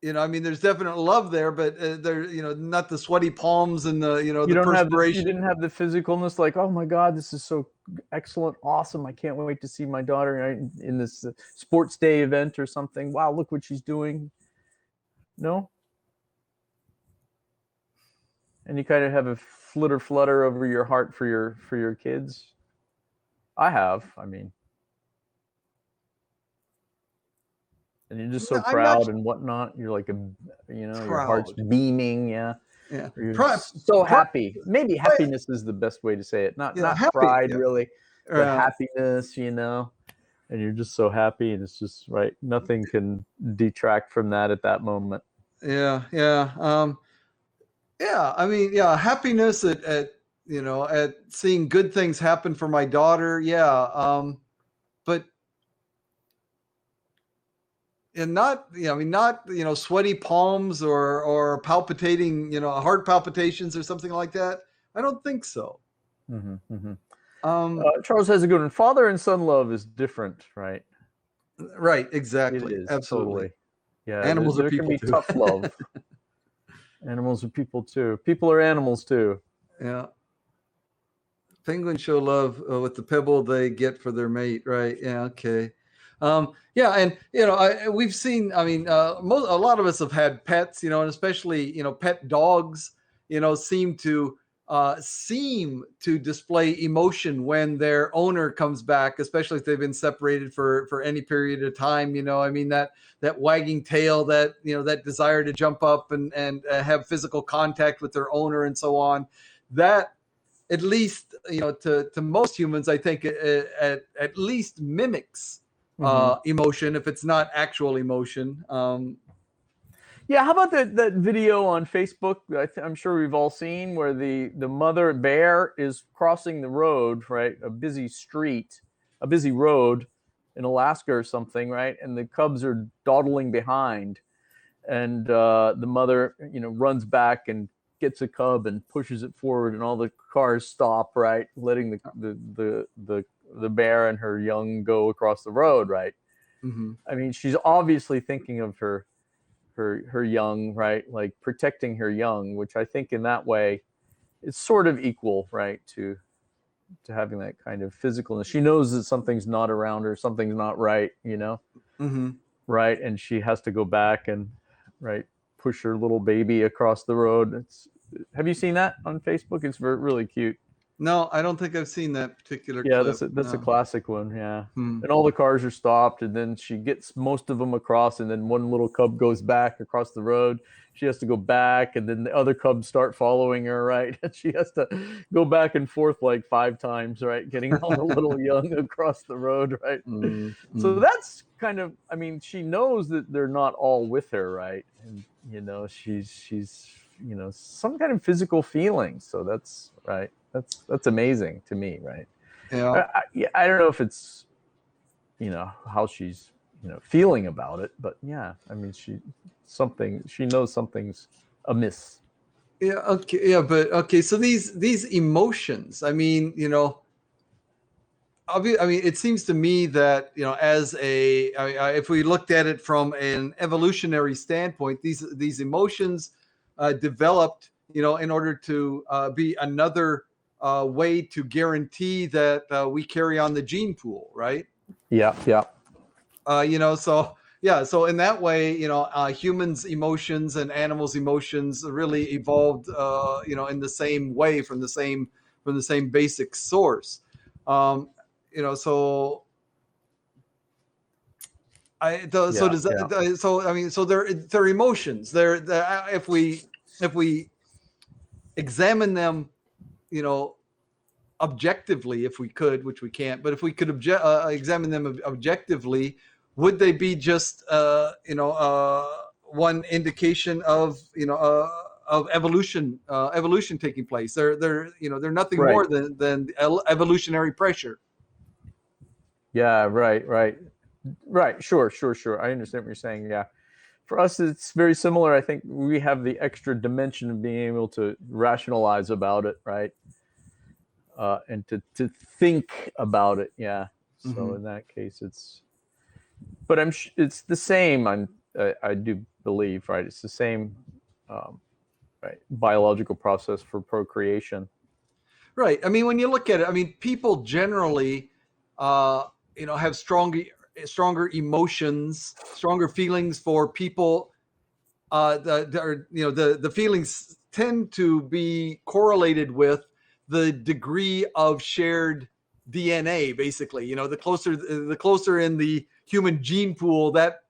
Speaker 1: I mean, there's definite love there, but there, not the sweaty palms and the
Speaker 2: you
Speaker 1: perspiration.
Speaker 2: didn't have the physicalness, like, oh my God, this is so excellent, awesome! I can't wait to see my daughter in this sports day event or something. Wow, look what she's doing. No, and you kind of have a flutter over your heart for your kids. I have, I mean, and you're just so
Speaker 1: I'm not
Speaker 2: proud and whatnot. You're like your heart's
Speaker 1: proud.
Speaker 2: beaming. Yeah,
Speaker 1: Yeah,
Speaker 2: you're so
Speaker 1: pride.
Speaker 2: happy. Maybe happiness is the best way to say it. Not
Speaker 1: Happy.
Speaker 2: pride
Speaker 1: Yeah.
Speaker 2: really, but happiness. And you're just so happy, and it's just right. Nothing can detract from that at that moment.
Speaker 1: Yeah, yeah. Yeah, I mean, yeah, happiness at seeing good things happen for my daughter. Yeah, but and not, I mean, not sweaty palms or palpitating, heart palpitations or something like that. I don't think so.
Speaker 2: hmm hmm
Speaker 1: Um,
Speaker 2: Charles has a good one. Father and son love is different, right?
Speaker 1: right,
Speaker 2: It
Speaker 1: exactly,
Speaker 2: is
Speaker 1: absolutely.
Speaker 2: totally. Yeah,
Speaker 1: Animals are
Speaker 2: there can
Speaker 1: people
Speaker 2: be
Speaker 1: too.
Speaker 2: tough love. Animals are people too. People are animals too.
Speaker 1: Yeah, penguins show love with the pebble they get for their mate. Right? Yeah. Okay. Yeah, and we've seen. I mean, a lot of us have had pets, and especially pet dogs. Seem to display emotion when their owner comes back, especially if they've been separated for any period of time. I mean that wagging tail, that desire to jump up and have physical contact with their owner and so on. That at least to most humans, I think at least mimics
Speaker 2: hmm
Speaker 1: emotion if it's not actual emotion.
Speaker 2: Yeah, how about that video on Facebook? I'm sure we've all seen where the mother bear is crossing the road, right? A busy street, a busy road, in Alaska or something, right? And the cubs are dawdling behind, and the mother, runs back and gets a cub and pushes it forward, and all the cars stop, right, letting the bear and her young go across the road, right?
Speaker 1: Mm-hmm.
Speaker 2: I mean, she's obviously thinking of her young, right? Like protecting her young, which I think in that way is sort of equal, right, to having that kind of physicalness. She knows that something's not around her, something's not right,
Speaker 1: Mm-hmm.
Speaker 2: right, and she has to go back and right push her little baby across the road. Have you seen that on Facebook? It's really cute.
Speaker 1: No, I don't think I've seen that particular
Speaker 2: Yeah,
Speaker 1: clip.
Speaker 2: that's a
Speaker 1: No.
Speaker 2: classic one. Yeah,
Speaker 1: Hmm.
Speaker 2: and all the cars are stopped, and then she gets most of them across, and then one little cub goes back across the road. She has to go back, and then the other cubs start following her, right? And she has to go back and forth like 5 times, right, getting all the little young across the road, right? So
Speaker 1: Mm-hmm.
Speaker 2: that's kind of, I mean, she knows that they're not all with her, right? And she's some kind of physical feeling. So that's right. That's amazing to me, right?
Speaker 1: Yeah.
Speaker 2: I don't know if it's how she's feeling about it, but yeah, I mean she knows something's amiss.
Speaker 1: Yeah. Okay. Yeah. But okay. So these emotions. I mean, I mean, it seems to me that as if we looked at it from an evolutionary standpoint, these emotions developed, in order to be another way to guarantee that we carry on the gene pool, right?
Speaker 2: Yeah, yeah,
Speaker 1: So yeah, so in that way, humans' emotions and animals' emotions really evolved, in the same way from the same basic source. Um, so so
Speaker 2: yeah,
Speaker 1: does
Speaker 2: yeah.
Speaker 1: that, so I mean, so they're emotions. They're if we examine them, you know, objectively, if we could, which we can't, but if we could examine them objectively, would they be just one indication of of evolution taking place? They're nothing
Speaker 2: Right.
Speaker 1: more than evolutionary pressure.
Speaker 2: Yeah. Right. Right. Right. Sure. Sure. Sure. I understand what you're saying. Yeah. For us, it's very similar. I think we have the extra dimension of being able to rationalize about it, right? And to think about it. Yeah. So
Speaker 1: Mm-hmm.
Speaker 2: in that case, but it's the same. I do believe, right? It's the same, um, right? Biological process for procreation.
Speaker 1: Right. I mean, when you look at it, I mean, people generally, uh, have stronger emotions, stronger feelings for people. The feelings tend to be correlated with the degree of shared DNA. Basically, the closer in the human gene pool that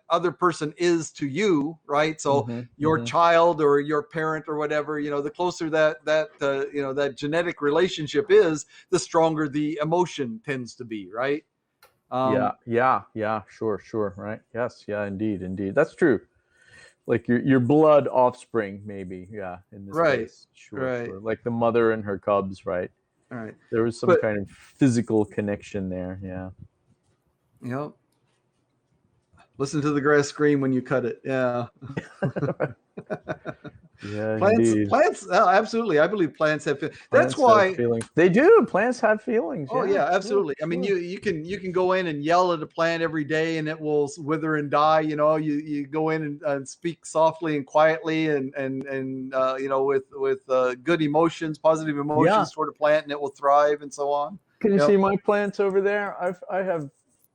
Speaker 1: other person is to you, right? So
Speaker 2: Mm-hmm,
Speaker 1: your
Speaker 2: mm-hmm.
Speaker 1: child or your parent or whatever, the closer that genetic relationship is, the stronger the emotion tends to be, right?
Speaker 2: Yeah,
Speaker 1: Um,
Speaker 2: yeah, yeah. Sure, sure. Right. Yes. Yeah. Indeed. Indeed. That's true. Like your blood offspring, maybe. Yeah. In this
Speaker 1: right,
Speaker 2: case, sure,
Speaker 1: right,
Speaker 2: sure. Like the mother and her cubs, right?
Speaker 1: all right.
Speaker 2: There was some
Speaker 1: But
Speaker 2: kind of physical connection there. Yeah.
Speaker 1: you know, listen to the grass scream when you cut it. Yeah.
Speaker 2: Yeah.
Speaker 1: plants,
Speaker 2: Indeed.
Speaker 1: plants. Absolutely. I believe plants have. That's
Speaker 2: Plants have
Speaker 1: why.
Speaker 2: feelings. They do. Plants have feelings.
Speaker 1: Oh
Speaker 2: Yeah.
Speaker 1: yeah,
Speaker 2: Sure.
Speaker 1: absolutely. I mean,
Speaker 2: Sure.
Speaker 1: you can go in and yell at a plant every day, and it will wither and die. You go in and speak softly and quietly, and with good emotions, positive
Speaker 2: Yeah.
Speaker 1: emotions toward a plant, and it will thrive and so on.
Speaker 2: Can you see
Speaker 1: Yep.
Speaker 2: my plants over there? I have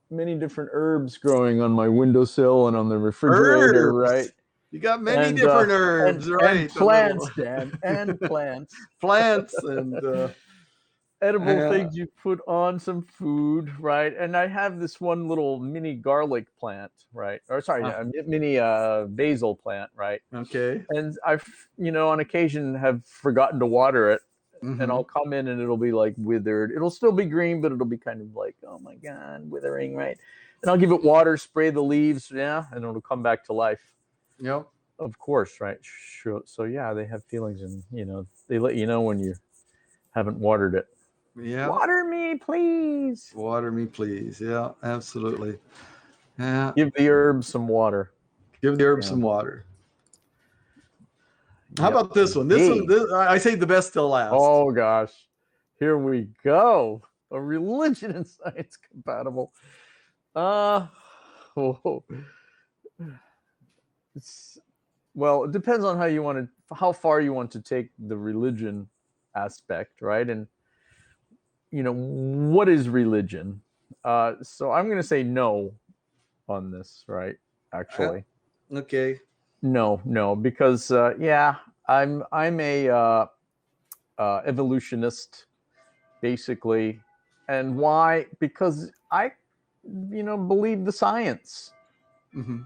Speaker 2: many different herbs growing on my windowsill and on the refrigerator, right?
Speaker 1: Herbs. You got many
Speaker 2: And
Speaker 1: different herbs,
Speaker 2: and
Speaker 1: right? The
Speaker 2: plants,
Speaker 1: little
Speaker 2: Dan, and plants.
Speaker 1: plants and
Speaker 2: Edible
Speaker 1: yeah.
Speaker 2: things you put on some food, right? And I have this one little mini garlic plant, right? Or sorry,
Speaker 1: Ah,
Speaker 2: a mini basil plant, right?
Speaker 1: okay.
Speaker 2: And I've, on occasion have forgotten to water it, and I'll
Speaker 1: Mm-hmm.
Speaker 2: come in and it'll be like withered. It'll still be green, but it'll be kind of like, oh my god, withering, right? And I'll give it water, spray the leaves, yeah, and it'll come back to life.
Speaker 1: Yep.
Speaker 2: Of course, right? Sure. So yeah, they have feelings, and they let you know when you haven't watered it.
Speaker 1: Yeah.
Speaker 2: Water me, please.
Speaker 1: Water me, please. Yeah, absolutely. Yeah.
Speaker 2: Give the herbs some water.
Speaker 1: Give the herbs
Speaker 2: Yeah.
Speaker 1: some water. How
Speaker 2: Yep.
Speaker 1: about this one?
Speaker 2: Indeed.
Speaker 1: I say the best till last.
Speaker 2: Oh gosh, here we go. A religion and science compatible. Oh. Well, it depends on how far you want to take the religion aspect, right? And what is religion? So I'm going to say no on this, right? Actually,
Speaker 1: Okay.
Speaker 2: no, because I'm a evolutionist, basically. And why? Because I believe the science.
Speaker 1: Mm-hmm.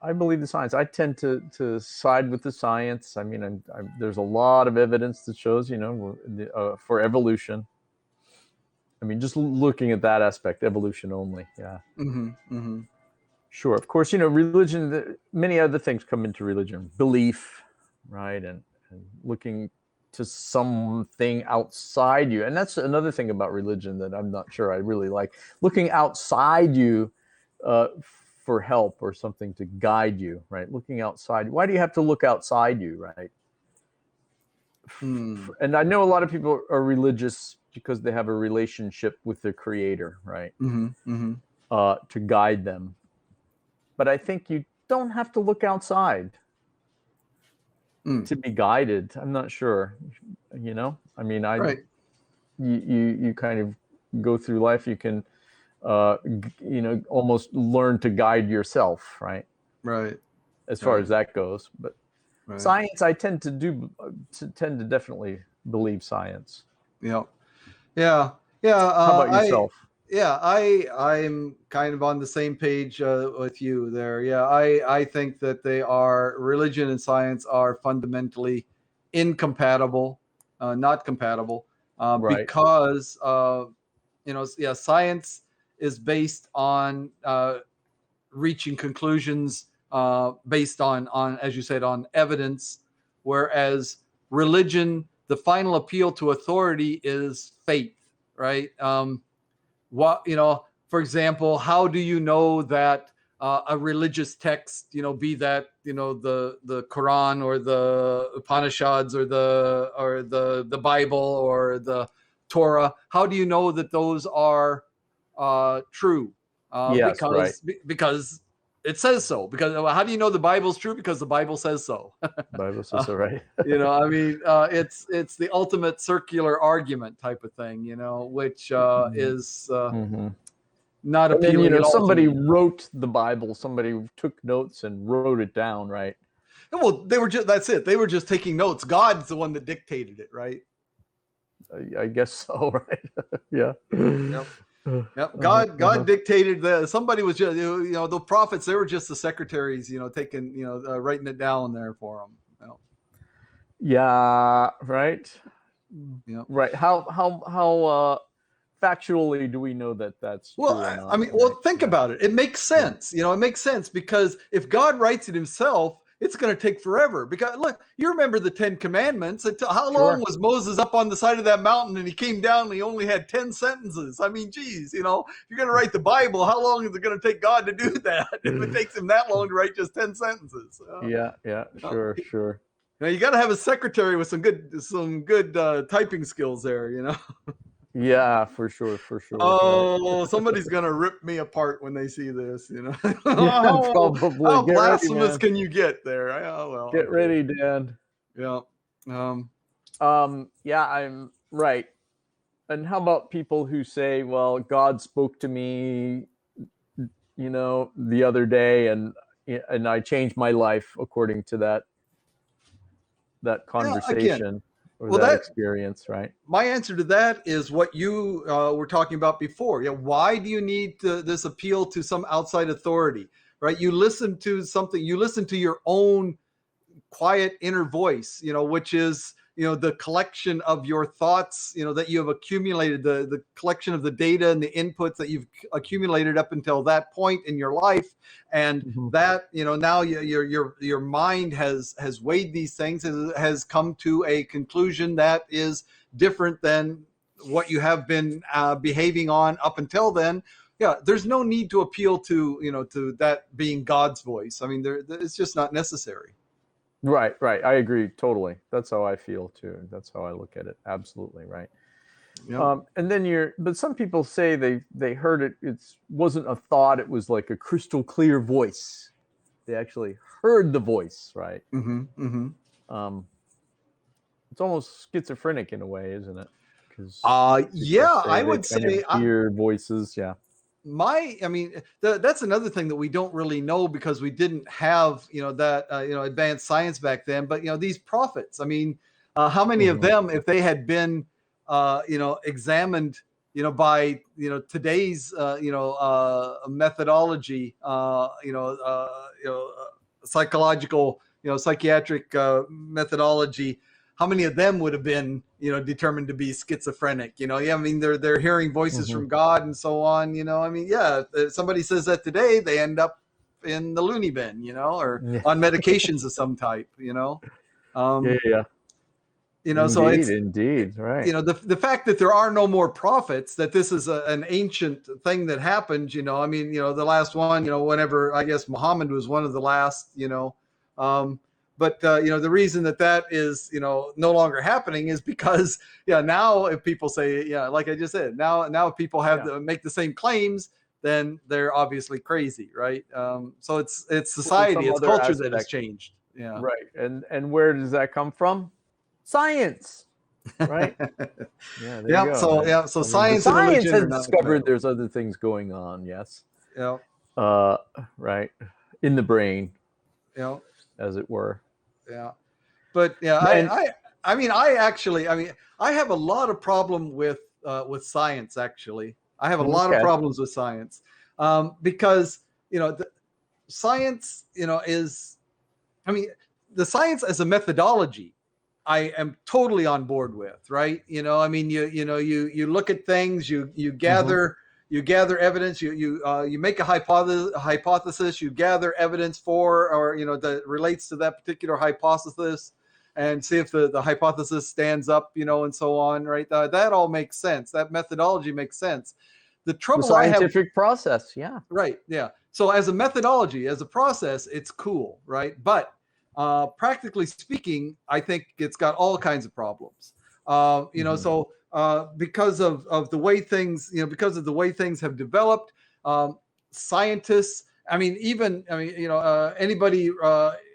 Speaker 2: I believe the science. I tend to side with the science. I mean, there's a lot of evidence that shows, for evolution. I mean, just looking at that aspect, evolution only. Yeah.
Speaker 1: Mm-hmm. Mm-hmm.
Speaker 2: Sure. Of course, religion, many other things come into religion. Belief, right? And looking to something outside you. And that's another thing about religion that I'm not sure I really like. Looking outside you for help or something to guide you, right? Looking outside. Why do you have to look outside you, right? And I know a lot of people are religious because they have a relationship with their creator, right?
Speaker 1: Mm-hmm. Mm-hmm.
Speaker 2: To guide them. But I think you don't have to look outside to be guided. I'm not sure, I mean,
Speaker 1: Right.
Speaker 2: you kind of go through life. You can, almost learn to guide yourself, right?
Speaker 1: Right.
Speaker 2: As far as that goes. But
Speaker 1: right.
Speaker 2: Science, I tend to definitely believe science.
Speaker 1: Yeah. Yeah. Yeah.
Speaker 2: How about yourself?
Speaker 1: I'm kind of on the same page with you there. Yeah, I think that religion and science are fundamentally incompatible, not compatible,
Speaker 2: Right.
Speaker 1: because science is based on reaching conclusions based on, as you said, on evidence, whereas religion, the final appeal to authority is faith, right? For example, how do you know that a religious text, be that the Quran or the Upanishads or the Bible or the Torah, how do you know that those are true?
Speaker 2: Yes, right.
Speaker 1: Because it says so. Because how do you know the Bible's true? Because the Bible says so.
Speaker 2: Bible says so, right?
Speaker 1: I mean, it's the ultimate circular argument type of thing, which is not
Speaker 2: And then
Speaker 1: appealing at all.
Speaker 2: Somebody wrote the Bible. Somebody took notes and wrote it down, right?
Speaker 1: Well, that's it. They were just taking notes. God's the one that dictated it, right?
Speaker 2: I guess so, right? Yeah.
Speaker 1: Yep. Yep. God dictated that. Somebody was just, the prophets, they were just the secretaries, taking, writing it down there for them.
Speaker 2: Yeah. Right.
Speaker 1: Yeah.
Speaker 2: Right. How factually do we know that that's true or not?
Speaker 1: I mean, think about it. It makes sense. It makes sense because if God writes it himself, it's going to take forever. Because look, you remember the 10 Commandments. How long was Moses up on the side of that mountain and he came down and he only had 10 sentences? I mean, geez, if you're going to write the Bible, how long is it going to take God to do that? If it takes him that long to write just 10 sentences.
Speaker 2: Yeah, sure.
Speaker 1: You got to have a secretary with some good typing skills there,
Speaker 2: Yeah, for sure.
Speaker 1: Oh, right. Somebody's gonna rip me apart when they see this.
Speaker 2: Yeah, probably.
Speaker 1: How blasphemous can you get there?
Speaker 2: Get ready, Dan.
Speaker 1: Yeah.
Speaker 2: Yeah, I'm right. And how about people who say, "Well, God spoke to me, the other day, and I changed my life according to that conversation." Or that experience, right?
Speaker 1: My answer to that is what you were talking about before. Why do you need this appeal to some outside authority, right? You listen to something, you listen to your own quiet inner voice, which is, the collection of your thoughts, that you have accumulated, the collection of the data and the inputs that you've accumulated up until that point in your life. And that, now your mind has weighed these things and has come to a conclusion that is different than what you have been behaving on up until then, yeah, there's no need to appeal to, to that being God's voice. I mean, it's just not necessary.
Speaker 2: Right. I agree totally. That's how I feel too. That's how I look at it. Absolutely right.
Speaker 1: Yep.
Speaker 2: And then but some people say they heard it. It wasn't a thought. It was like a crystal clear voice. They actually heard the voice, right?
Speaker 1: Mm-hmm. Mm-hmm.
Speaker 2: It's almost schizophrenic in a way, isn't it? Because
Speaker 1: yeah, I would say
Speaker 2: hear voices. Yeah.
Speaker 1: That's another thing that we don't really know because we didn't have, that, advanced science back then. But, these prophets, I mean, how many of them, if they had been, examined, by, today's, methodology, psychological, psychiatric methodology, how many of them would have been, determined to be schizophrenic? Yeah, I mean, they're hearing voices from God and so on. I mean, yeah, if somebody says that today, they end up in the loony bin, or on medications of some type.
Speaker 2: Yeah.
Speaker 1: So
Speaker 2: indeed, right.
Speaker 1: The fact that there are no more prophets, that this is an ancient thing that happened. I mean, the last one, whenever, I guess Muhammad was one of the last. But the reason that is, no longer happening is because, now if people say, like I just said, now if people have to make the same claims, then they're obviously crazy, right? So it's society, it's culture that has changed. Yeah.
Speaker 2: Right. And where does that come from? Science. Right. Yeah. There you go.
Speaker 1: So science and religion
Speaker 2: has discovered there's other things going on. Yes.
Speaker 1: Yeah.
Speaker 2: Right. In the brain.
Speaker 1: Yeah.
Speaker 2: As it were.
Speaker 1: Yeah. But yeah, I have a lot of problem with science. Actually, I have a lot of problems with science, because the science, is, the science as a methodology, I am totally on board with. Right? I mean, you look at things, you gather. You gather evidence. You make a hypothesis. You gather evidence for, or that relates to that particular hypothesis, and see if the hypothesis stands up, and so on. Right? That all makes sense. That methodology makes sense. The trouble I have,
Speaker 2: scientific process, yeah.
Speaker 1: Right. Yeah. So as a methodology, as a process, it's cool, right? But practically speaking, I think it's got all kinds of problems. So. Because of the way things, because of the way things have developed, scientists, anybody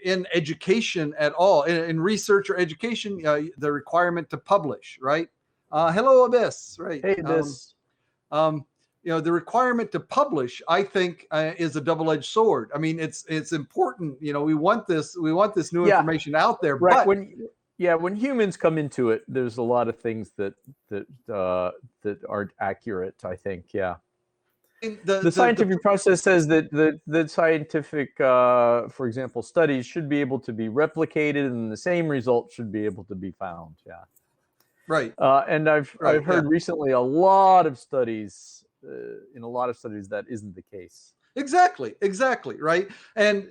Speaker 1: in education at all, in research or education, the requirement to publish, right? Hello, Abyss, right?
Speaker 2: Hey, Abyss.
Speaker 1: The requirement to publish, I think, is a double-edged sword. I mean, it's important. We want this new information out there,
Speaker 2: right? But when humans come into it, there's a lot of things that aren't accurate, I think. Yeah. The scientific process says that the scientific, for example, studies should be able to be replicated, and the same results should be able to be found. Yeah.
Speaker 1: Right.
Speaker 2: And I've heard recently a lot of studies, that isn't the case.
Speaker 1: Exactly. Right. And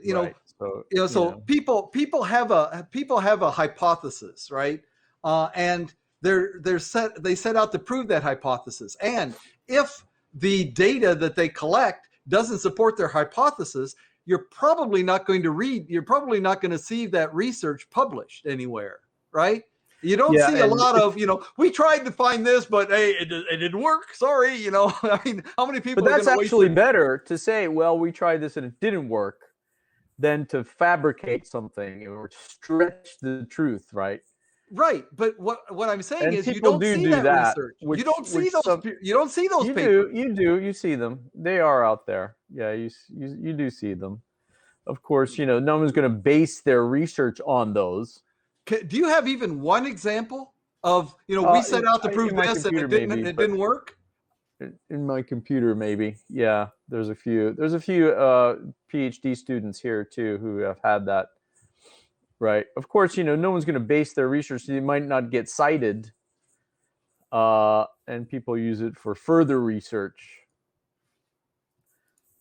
Speaker 1: people have a hypothesis, right? And they set out to prove that hypothesis. And if the data that they collect doesn't support their hypothesis, you're probably not going to see that research published anywhere, right? You don't see a lot of, we tried to find this, but hey, it didn't work. Sorry, I mean, how many people?
Speaker 2: But that's actually better to say, well, we tried this and it didn't work, than to fabricate something or stretch the truth, right?
Speaker 1: Right, but what I'm saying is, you don't see that research. You don't see those papers.
Speaker 2: You do. You see them. They are out there. Yeah, you do see them. Of course, no one's going to base their research on those.
Speaker 1: Do you have even one example of, we set out to prove this and it didn't work?
Speaker 2: In my computer, maybe. Yeah, there's a few PhD students here too who have had that. Right. Of course, no one's going to base their research. They might not get cited, and people use it for further research.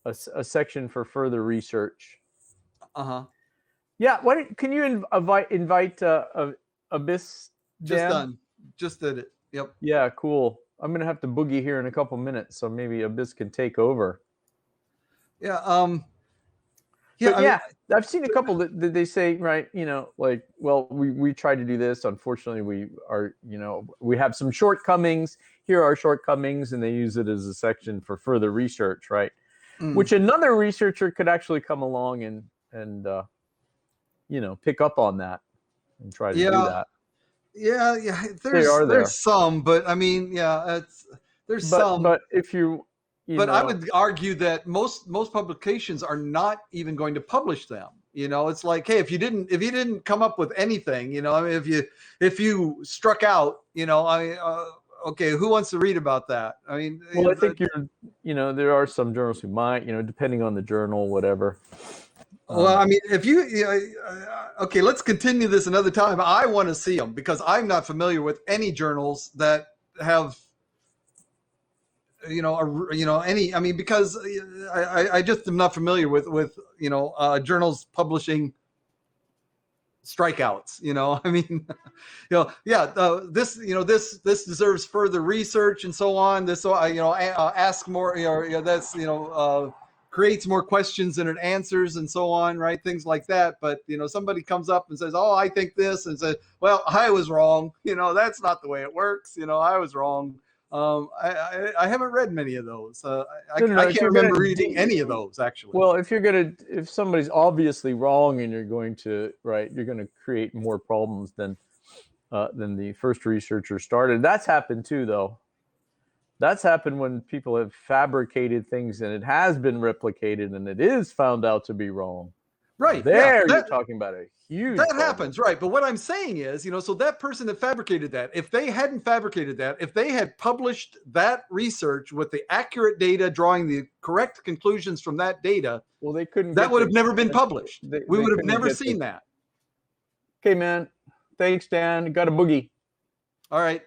Speaker 2: A section for further research. Yeah. Can you invite Abyss?
Speaker 1: Just done. Just did it. Yep.
Speaker 2: Yeah, cool. I'm gonna have to boogie here in a couple minutes, so maybe Abyss can take over.
Speaker 1: Yeah.
Speaker 2: But
Speaker 1: I mean,
Speaker 2: yeah, I've seen a couple that they say, right, like, well, we try to do this. Unfortunately, we have some shortcomings. Here are our shortcomings, and they use it as a section for further research, right? Which another researcher could actually come along and pick up on that and try to do that.
Speaker 1: Yeah.
Speaker 2: They are
Speaker 1: There's
Speaker 2: there,
Speaker 1: some, but I mean, yeah, there's some.
Speaker 2: but if you
Speaker 1: But I would argue that most publications are not even going to publish them. It's like, hey, if you didn't come up with anything, I mean, if you struck out, okay, who wants to read about that? I mean,
Speaker 2: well, I think there are some journals who might, depending on the journal, whatever.
Speaker 1: Well, I mean, if you, okay, let's continue this another time. I want to see them because I'm not familiar with any journals that have, any. I mean, because I just am not familiar with journals publishing strikeouts. I mean, this deserves further research and so on. This, ask more. That's creates more questions than it answers and so on, right? Things like that. But somebody comes up and says, "Oh, I think this," and says, "Well, I was wrong." That's not the way it works. I was wrong. I haven't read many of those. I can't remember reading any of those actually.
Speaker 2: Well, if somebody's obviously wrong and you're going to create more problems than the first researcher started. That's happened too, though. That's happened when people have fabricated things and it has been replicated and it is found out to be wrong.
Speaker 1: Right.
Speaker 2: There, you're talking about a huge
Speaker 1: that
Speaker 2: problem.
Speaker 1: happens, right? But what I'm saying is, so that person that fabricated that, if they hadn't fabricated that, if they had published that research with the accurate data, drawing the correct conclusions from that data,
Speaker 2: well, they couldn't.
Speaker 1: That would have never been published. We would have never seen that.
Speaker 2: Okay, man. Thanks, Dan. Got a boogie.
Speaker 1: All right.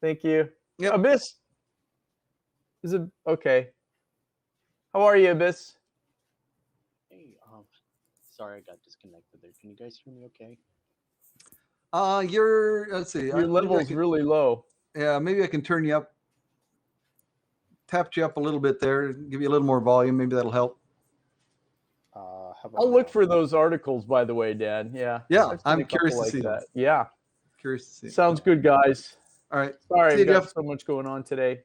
Speaker 2: Thank you.
Speaker 1: Yep.
Speaker 2: Abyss. Is it okay? How are you, Abyss?
Speaker 3: Hey, sorry I got disconnected there. Can you guys hear me okay?
Speaker 1: Let's see.
Speaker 2: Your level's really low.
Speaker 1: Yeah, maybe I can turn you up, tapped you up a little bit there, give you a little more volume. Maybe that'll help.
Speaker 2: I'll look for those articles, by the way, Dan. Yeah.
Speaker 1: Yeah, I'm curious to see
Speaker 2: that. Yeah.
Speaker 1: Curious to see.
Speaker 2: Sounds good, guys.
Speaker 1: All right.
Speaker 2: Sorry, I've got so much going on today.